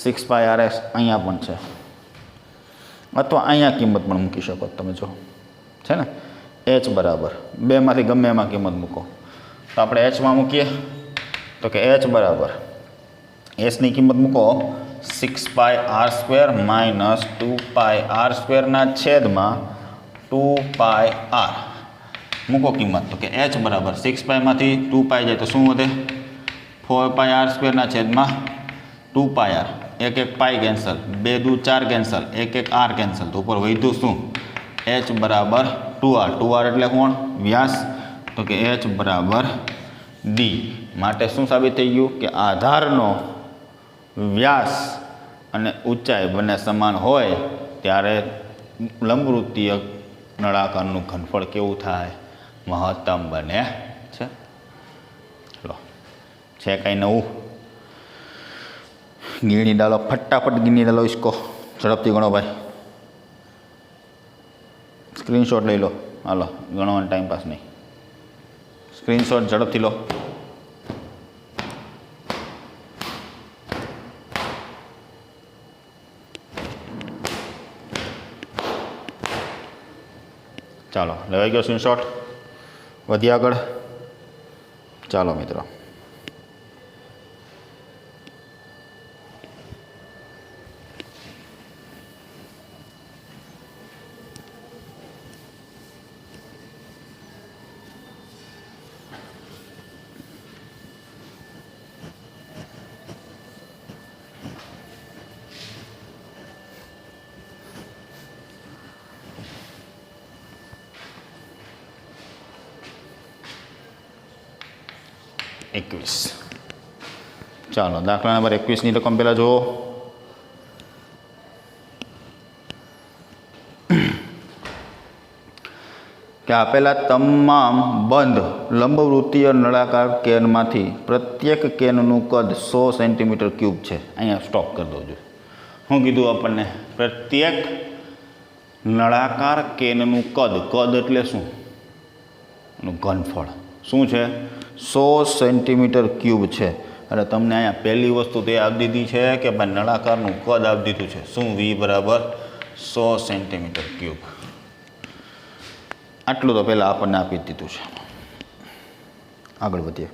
6πrs અહીંયા પણ છે, અથવા અહીંયા કિંમત પણ મૂકી શકો તમે. જો છે ને એચ બરાબર બેમાંથી ગમે એમાં કિંમત મૂકો. તો આપણે એચમાં મૂકીએ તો કે એચ બરાબર એસની કિંમત મૂકો 6πr² માઇનસ 2πr² ના છેદમાં 2πr મૂકો કિંમત. તો કે એચ બરાબર 6πમાંથી 2π જાય તો શું વધે? 4πr² ના છેદમાં 2πr. એક એક પાઈ કેન્સલ, 2 દુ 4 કેન્સલ, એક એક r કેન્સલ. તો ઉપર વધ્યું શું? h બરાબર 2r. 2r એટલે કોણ? વ્યાસ. તો કે h બરાબર d. માટે શું સાબિત થઈ ગયું? કે આધારનો વ્યાસ અને ઊંચાઈ બંને સમાન હોય ત્યારે લંબવૃત્તીય નળાકારનું ઘનફળ કેવું થાય? મહત્તમ બને છે. ચલો છે કંઈ નવું? ગીણી ડાલો, ફટાફટ ગીણી ડાલો. ઇસકો ઝડપથી ગણો ભાઈ. સ્ક્રીનશોટ લઈ લો. હાલો ગણવાનો ટાઈમ પાસ નહીં. સ્ક્રીનશોટ ઝડપથી લો. ચાલો લેવાઈ ગયો સ્ક્રીનશોટ. વધી આગળ. ચાલો મિત્રો એકવીસ. ચાલો દાખલા નંબર 21ની રકમ પહેલાં જુઓ. કે આપેલા તમામ બંધ લંબવૃત્તીય નળાકાર કેનમાંથી પ્રત્યેક કેનનું કદ 100 સેન્ટીમીટર ક્યુબ છે. અહીંયા સ્ટોપ કરી દઉં છું. શું કીધું આપણને? પ્રત્યેક નળાકાર કેનનું કદ. કદ એટલે શું? એનું ઘનફળ શું છે? 100 સેન્ટીમીટર ક્યુબ છે. એટલે તમને અહીંયા પહેલી વસ્તુ તે આપી દીધી છે કે ભાઈ નળાકારનું કદ આપી દીધું છે. શું? v બરાબર 100 સેન્ટીમીટર ક્યુબ. આટલું તો પહેલાં આપણને આપી જ દીધું છે. આગળ વધીએ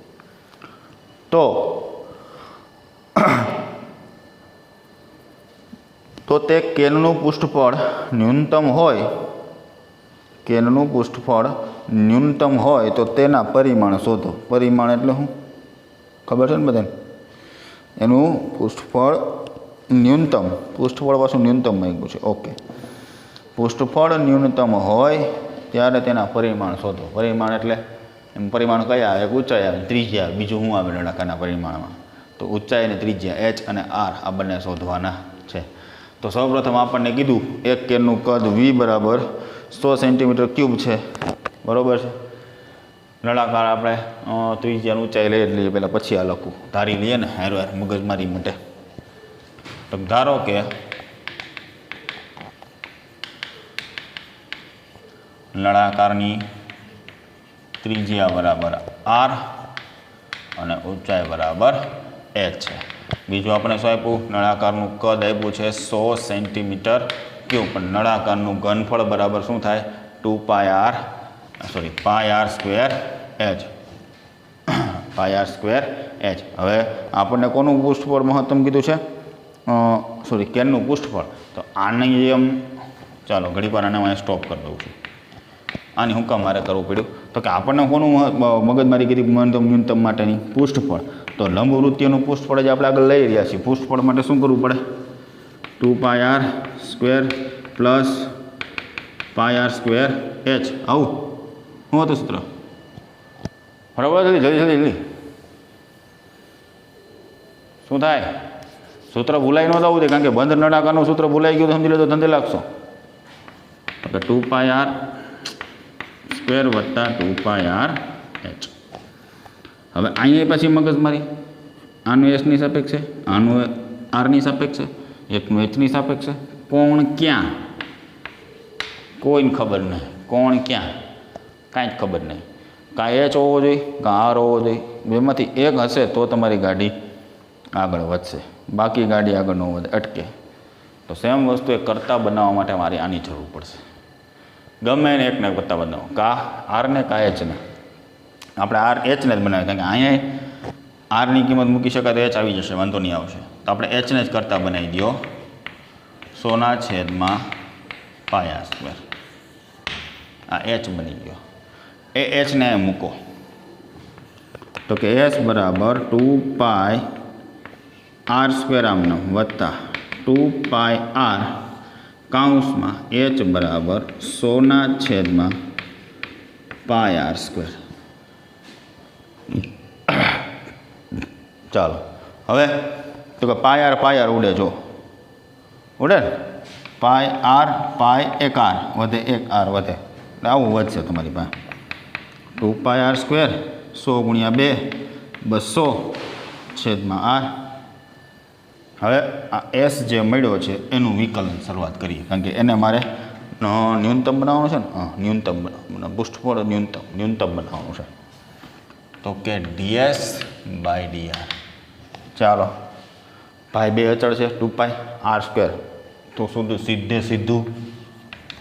તો તે કેનનું પૃષ્ઠફળ ન્યૂનતમ હોય તો તેના પરિમાણ શોધો. પરિમાણ એટલે શું ખબર છે ને બધાને? એનું પૃષ્ઠફળ ન્યૂનતમ. પૃષ્ઠફળ પાછું ન્યૂનતમ માંગ્યું છે. ઓકે. પૃષ્ઠફળ ન્યૂનતમ હોય ત્યારે તેના પરિમાણ શોધો. પરિમાણ એટલે એમ પરિમાણ કયા આવે? એક ઊંચાઈ આવે, ત્રિજ્યા. બીજું શું આવે નળાકારના પરિમાણમાં? તો ઊંચાઈ અને ત્રિજ્યા h અને r આ બંને શોધવાના છે. તો સૌપ્રથમ આપણને કીધું એક કેનનું કદ વી બરાબર 100 સેન્ટીમીટર ક્યુબ છે, બરાબર છે. નળાકાર આપણે ત્રિજ્યાની ઊંચાઈ લઈ લઈએ પહેલાં, પછી આ લખું ધારી લઈએ ને હાર મગજમારી માટે. તો ધારો કે નળાકારની ત્રિજ્યા બરાબર આર અને ઊંચાઈ બરાબર h છે. બીજું આપણે શું આપ્યું? નળાકારનું કદ આપ્યું છે 100 સેન્ટીમીટર ક્યુબ, પણ નળાકારનું ઘનફળ બરાબર શું થાય? 2πr square h. πr square h. હવે આપણને કોનું પૃષ્ઠફળ મહત્તમ કીધું છે? કેનનું પૃષ્ઠફળ. તો આની જેમ ચાલો ઘડી વાર આને હું સ્ટોપ કરી દઉં છું. આની હું કામ મારે કરવું પડ્યું? તો કે આપણને કોનું મગજમારી કીધી? મહત્તમ ન્યૂનતમ માટેની પૃષ્ઠફળ. તો લંબવૃત્તીયનું પૃષ્ઠફળ જ આપણે આગળ લઈ રહ્યા છીએ. પૃષ્ઠફળ માટે શું કરવું પડે? 2πr square plus πr square h. આવું શું હતું સૂત્ર? બરાબર, જલ્દી શું થાય? સૂત્ર ભૂલાઈ ન જવું દે, કારણ કે બંધ નળાકારનું સૂત્ર ભૂલાઈ ગયું તો સમજી લો તો ધંધે લાગશો. તો 2πr સ્ક્વેર વત્તા 2πr h. હવે અહીંયા પછી મગજમારી. આનું એસની સાપેક્ષે, આનું આરની સાપેક્ષે, એકનું એચની સાપેક્ષે. કોણ ક્યાં? કોઈને ખબર નહીં. કોણ ક્યાં? કાંઈ જ ખબર નહીં. કાં એચ હોવો જોઈએ, કાં આર હોવો જોઈએ. બેમાંથી એક હશે તો તમારી ગાડી આગળ વધશે, બાકી ગાડી આગળ ન વધે, અટકે. તો સેમ વસ્તુ એ કરતા બનાવવા માટે મારે આની જરૂર પડશે. ગમે એને એકને કરતા બનાવો, કા આરને કા એચને. આપણે આર એચને જ બનાવીએ, કારણ કે અહીંયા આરની કિંમત મૂકી શકાય તો એચ આવી જશે, વાંધો નહીં આવશે. તો આપણે એચને જ કરતા બનાવી દો 100/πr². આ એચ બની ગયો. એ એચને મૂકો તો કે એસ બરાબર 2πr² આમનો વત્તા 2πr કૌંસમાં h બરાબર 100/πr². ચાલો હવે તો કે પાય ઉડે, જો ઉડે ને, પાય એક આર વધે, એક આર વધે, આવું વધશે તમારી પાસે. 2πr² 100 × 2 200/r. હવે આ એસ જે મળ્યો છે એનું વિકલન શરૂઆત કરીએ, કારણ કે એને મારે ન્યૂનતમ બનાવવાનું છે ને. ન્યૂનતમ બનાવવાનું, પૃષ્ઠફળ ન્યૂનતમ બનાવવાનું છે. તો કે ds/dr. ચાલો, ભાઈ બે અચળ છે, 2πr². તો સીધું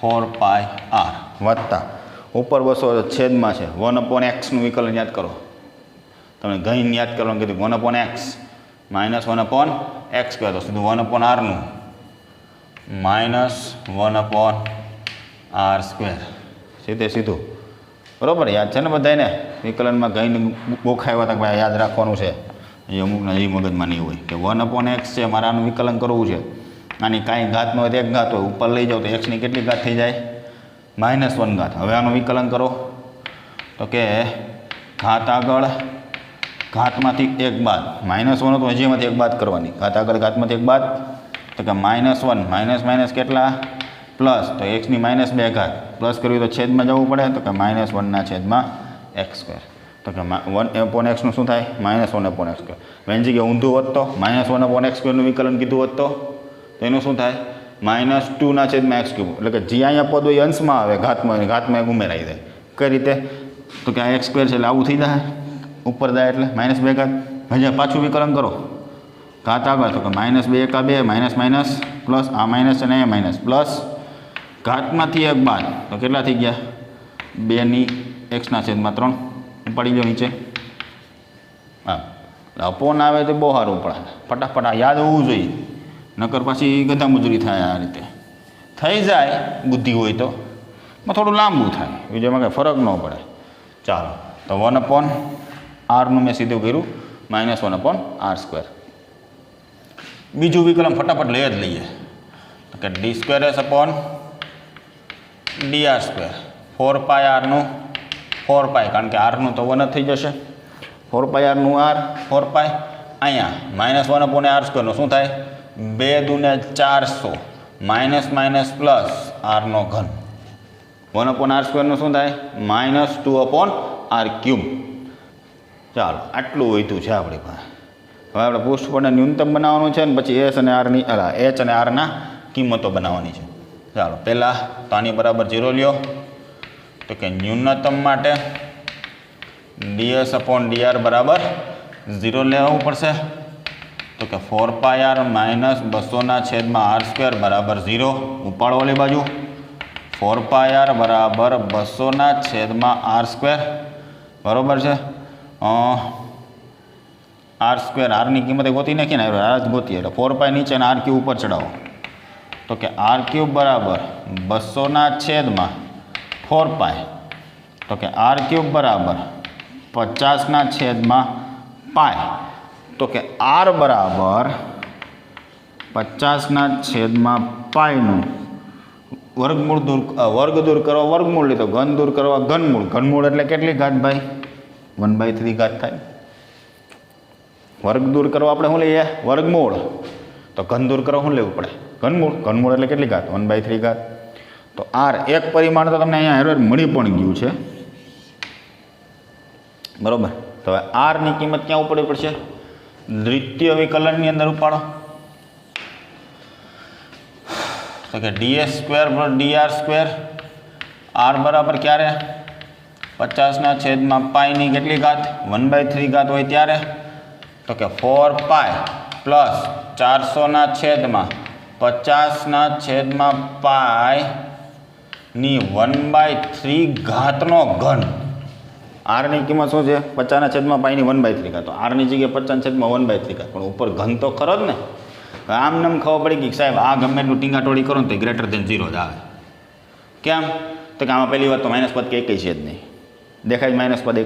4πr વત્તા ઉપર 200 છેદમાં છે 1/x નું વિકલન યાદ કરો. તમે ગઈને યાદ કરવાનું કીધું, 1/x -1/x². તો સીધું 1/r નું -1/r². સીધું બરાબર યાદ છે ને બધાને? વિકલનમાં ગઈને બોખાવ્યા હતા, ભાઈ યાદ રાખવાનું છે. એ અમુકના એ મગજમાં નહીં હોય કે 1/x છે, મારે આનું વિકલન કરવું છે. આની કાંઈ ઘાતનો હોય તો એક ઘાત હોય, ઉપર લઈ જાઓ તો એક્સની કેટલી ઘાત થઈ જાય? -1 ઘાત. હવે આનું વિકલન કરો તો કે ઘાત આગળ ઘાતમાંથી એક બાદ, -1 તો હજી એમાંથી એક બાદ કરવાની. ઘાત આગળ ઘાતમાંથી એક બાદ તો કે -1 માઇનસ કેટલા? પ્લસ. તો એક્સની -2 ઘાત પ્લસ કરવી તો છેદમાં જવું પડે, તો કે -1/x². તો કે 1/x નું શું થાય? -1/x². એની જગ્યાએ ઊંધું હોત તો -1/x² નું વિકલન કીધું હોત તો એનું શું થાય? -2/x³. એટલે કે જે અહીંયા પદ હોય અંશમાં આવે, ઘાતમાં ઉમેરાઈ જાય. કઈ રીતે? તો કે આ x² છે એટલે આવું થઈ જાય, ઉપર જાય એટલે -2 ઘાત. હજી પાછું વિકલન કરો, ઘાત આગળ તો કે -2 × 2 માઇનસ પ્લસ, આ માઇનસ અને અહીંયા માઇનસ પ્લસ, ઘાતમાંથી એક બાદ તો કેટલા થઈ ગયા? 2/x³ ઉપાડી ગયો નીચે. હા, અપોન આવે તો બહુ સારું પડે, ફટાફટ યાદ હોવું જોઈએ, નકર પછી ગધા મજૂરી થાય. આ રીતે થઈ જાય બુદ્ધિ હોય તો થોડું લાંબુ થાય, બીજામાં કંઈ ફરક ન પડે. ચાલો, તો 1/r નું મેં સીધું કર્યું -1/r². બીજું વિકલન ફટાફટ લઈ જ લઈએ તો કે d²s/dr². 4πr નું 4π, કારણ કે r નું તો 1 જ થઈ જશે. 4πr નું r 4π, અહીંયા -1/r² નું શું થાય? 2 दूने 400 माइनस माइनस प्लस आरનો ઘન 1/r² શું થાય -2/r³. ચાલો આટલું વધ્યું છે આપણી પાસે. હવે આપણે પૃષ્ઠફળને ન્યૂનતમ બનાવવાનું છે ને પછી એચ અને આરના કિંમતો બનાવવાની છે. ચાલો પહેલાં તો આની બરાબર 0 લ્યો તો કે ન્યૂનતમ માટે ds/dr બરાબર 0 લેવું પડશે. તો કે 4πr - 200/r² બરાબર 0 ઉપાડો ઓલી બાજુ 4πr બરાબર 200/r². બરાબર છે r². આરની કિંમત ગોતી નાખીને r જ ગોતી એટલે 4π નીચે અને r³ ઉપર ચડાવો તો કે r³ બરાબર 200/4π. તો કે r³ બરાબર 50/π. તો કે r બરાબર 50/π નું વર્ગ દૂર કરવા વર્ગમૂળ લીધો, ઘન દૂર કરવા ઘનમૂળ. ઘનમૂળ એટલે કેટલી ઘાત ભાઈ 1/3 ઘાત થાય. વર્ગ દૂર કરવા આપણે શું લઈએ વર્ગમૂળ, તો ઘન દૂર કરવા શું લેવું પડે ઘનમૂળ. ઘનમૂળ એટલે કેટલી ઘાત 1/3 ઘાત. તો r એક પરિમાણ તો તમને અહીંયા હેરો મળી પણ ગયું છે. બરાબર. તો હવે આરની કિંમત ક્યાં ઉપડવી પડશે દ્વિતીય વિકલનની અંદર ઉપાડો તો કે ds² + dr². r બરાબર ક્યારે 50/π ની કેટલી ઘાત 1/3 ઘાત હોય ત્યારે તો કે 4π + 400/50/π ની 1/3 ઘાતનો ઘન. આરની કિંમત શું છે 50/π ની 1/3 ઘાત. તો આરની જગ્યાએ 50/1/3 ઘાત પણ ઉપર ઘન તો ખરો જ ને. આમ નામ ખબર પડી ગઈ સાહેબ આ ગમે એટલું ટીંગાટોળી કરો ને તો > 0 જ આવે. કેમ તો કે આમાં પહેલી વાત તો માઇનસ પદ કે એકેય છે જ નહીં. દેખાય માઇનસ પદ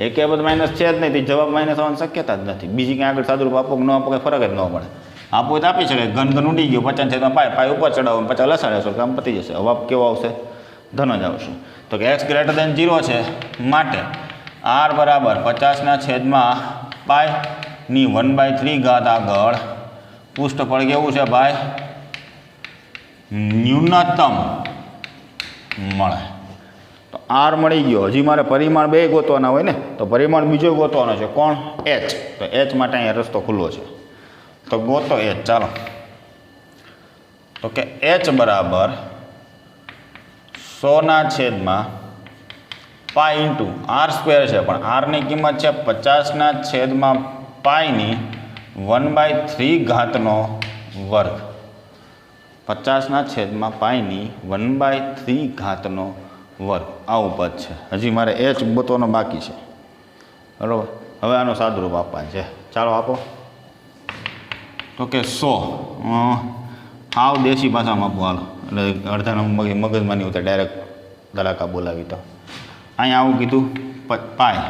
એકેય પદ માઇનસ છે જ નહીં તો જવાબ માઇનસ આવવાની શક્યતા જ નથી. બીજી ક્યાં આગળ સાદુરૂપ આપો કે ન આપો કે ફરક જ ન પડે. આપવું તો આપી શકે ઘન ઉડી ગયો 50/π ઉપર ચડાવો 50 લસાડેશો કામ પતી જશે. જવાબ કેવો આવશે ધન જ આવશે. તો કે x > 0 છે માટે r બરાબર 50/π ની 1/3 ઘાત આગળ પૃષ્ઠફળ કેવું છે ભાઈ ન્યૂનતમ મળે. તો r મળી ગયો. હજી મારે પરિમાણ બે ગોતવાના હોય ને તો પરિમાણ બીજો ગોતવાનો છે કોણ h. તો h માટે અહીંયા રસ્તો ખુલ્લો છે તો ગોતો h. ચાલો તો કે h બરાબર 100/π × r² છે પણ rની કિંમત છે 50/π ની 1/3 ઘાતનો વર્ગ. 50/π ની 1/3 ઘાતનો વર્ગ આવું પદ છે. હજી મારે h ગોતવાનો બાકી છે. બરાબર. હવે આનો સાદુરૂપ આપવાનું છે. ચાલો આપો તો કે 100 હાવ દેશી ભાષામાં આપો હાલો એટલે અડધાનો મગજમાં નહીં હોતા ડાયરેક્ટ દલાકા બોલાવી. તો અહીંયા આવું કીધું પાય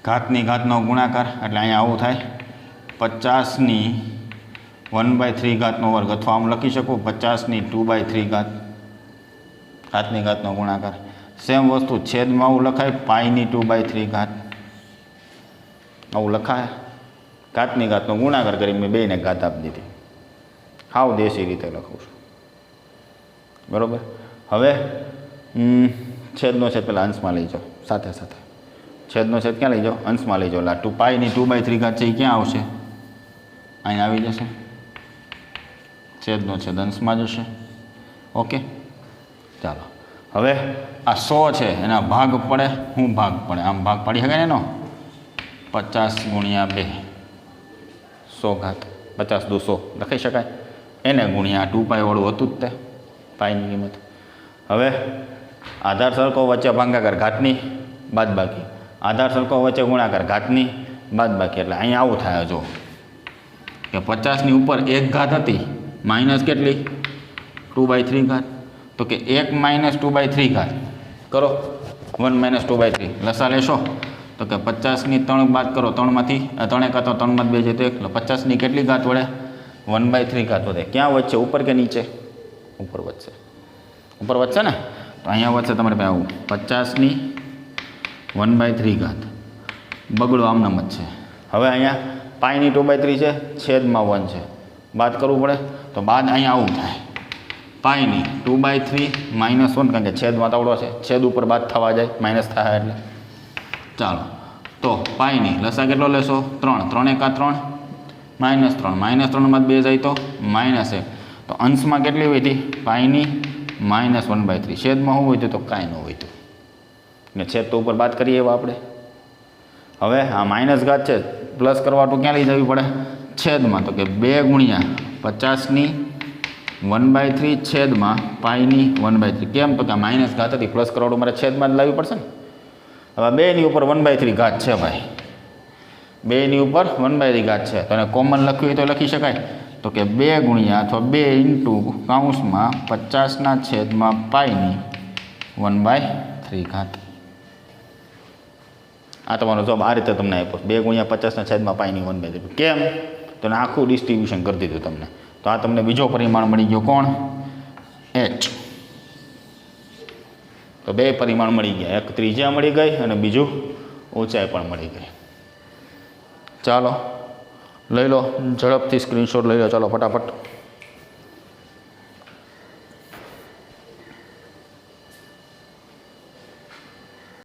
ઘાતની ઘાતનો ગુણાકાર એટલે અહીંયા આવું થાય 50ની 1/3 ઘાતનો વર્ગ અથવા આમ લખી શકું 50ની 2/3 ઘાત ઘાતની ઘાતનો ગુણાકાર. સેમ વસ્તુ છેદમાં આવું લખાય પાઈની 2/3 ઘાત આવું લખાય. ઘાતની ઘાતનો ગુણાકાર કરી મેં બેને ઘાત આપી દીધી. હાવ દેશી રીતે લખું છું. બરાબર. હવે છેદનો છેદ પહેલાં અંશમાં લઈ જાઓ સાથે સાથે. છેદનો છેદ ક્યાં લઈ જાઓ અંશમાં લઈ જાઓ. એટલે પાઈની 2/3 ઘાત છે એ ક્યાં આવશે અહીંયા આવી જશે. છેદનો છેદ અંશમાં જશે. ઓકે. ચાલો હવે આ 100 છે એના ભાગ પડે શું ભાગ પડે આમ ભાગ પાડી શકાય એનો 50 × 2 100 ઘાત 50 × 200 લખાઈ શકાય. એને ગુણ્યા 2π વાળું હતું જ તે પાઈની કિંમત. હવે આધાર સરખો વચ્ચે ભાગાકાર ઘાતની બાદબાકી આધાર સરખો વચ્ચે ગુણાકાર ઘાતની બાદબાકી એટલે અહીંયા આવું થાય. જો કે 50ની ઉપર 1 ઘાત હતી માઇનસ કેટલી 2/3 ઘાત. તો કે 1 - 2/3 ઘાત કરો 1 - 2/3 લસા લેશો તો કે 50ની 3 બાદ કરો 3માંથી 3 1 તો 3 2 છે તો 1 એટલે 50ની કેટલી ઘાત વળે 1/3 ઘાત વધે. ક્યાં વધશે ઉપર કે નીચે ઉપર વધશે. ઉપર વધશે ને તો અહીંયા વધશે તમારે પાસે આવું 50ની 1/3 ઘાત બગડો આમનામ જ છે. હવે અહીંયા પાઈની 2/3 છે છેદમાં 1 છે બાદ કરવું પડે. તો બાદ અહીંયા આવું થાય, પાઈની 2/3 -1, કારણ કે છેદમાં તાવડો છે, છેદ ઉપર બાદ થવા જાય, માઇનસ થાય એટલે. ચાલો, તો પાઈની લસા કેટલો લેશો? 3, 3 × 3 -3, -3 2 જાય તો -1. તો અંશમાં કેટલી હોય હતી? પાઈની -1/3. છેદમાં શું હોય તો કાંઈ ન હોય તો, ને છેદ તો ઉપર બાદ કરીએ એવા આપણે. હવે આ માઇનસ ઘાત છે, પ્લસ કરવા તો ક્યાં લઈ જવી પડે? છેદમાં. તો કે 2 × 50 1/3 છેદમાં પાઈની 1/3. કેમ? તો કે આ માઇનસ ઘાત હતી, પ્લસ કરવા તો મારે છેદમાં જ લાવવી પડશે ને. હવે 2 ની ઉપર 1/3 ઘાત છે ભાઈ, 2 ની ઉપર 1/3 ઘાત છે, તો એને કોમન લખવી હોય તો લખી શકાય. તો કે 2 × અથવા 2 × કૌંસમાં 50 છેદમાં પાઈની 1/3 ઘાત. આ તમારો જવાબ આ રીતે તમને આપ્યો, 2 × 50 છેદમાં પાઈની 1/3. કેમ? તો આખું ડિસ્ટ્રીબ્યુશન કરી દીધું તમને. તો આ તમને બીજો પરિમાણ મળી ગયો, કોણ? h. તો 2 પરિમાણ મળી ગયા, એક ત્રિજ્યા મળી ગઈ અને બીજું ઊંચાઈ પણ મળી ગઈ. ચાલો લઈ લો, ઝડપથી સ્ક્રીનશોટ લઈ લો, ચાલો ફટાફટ.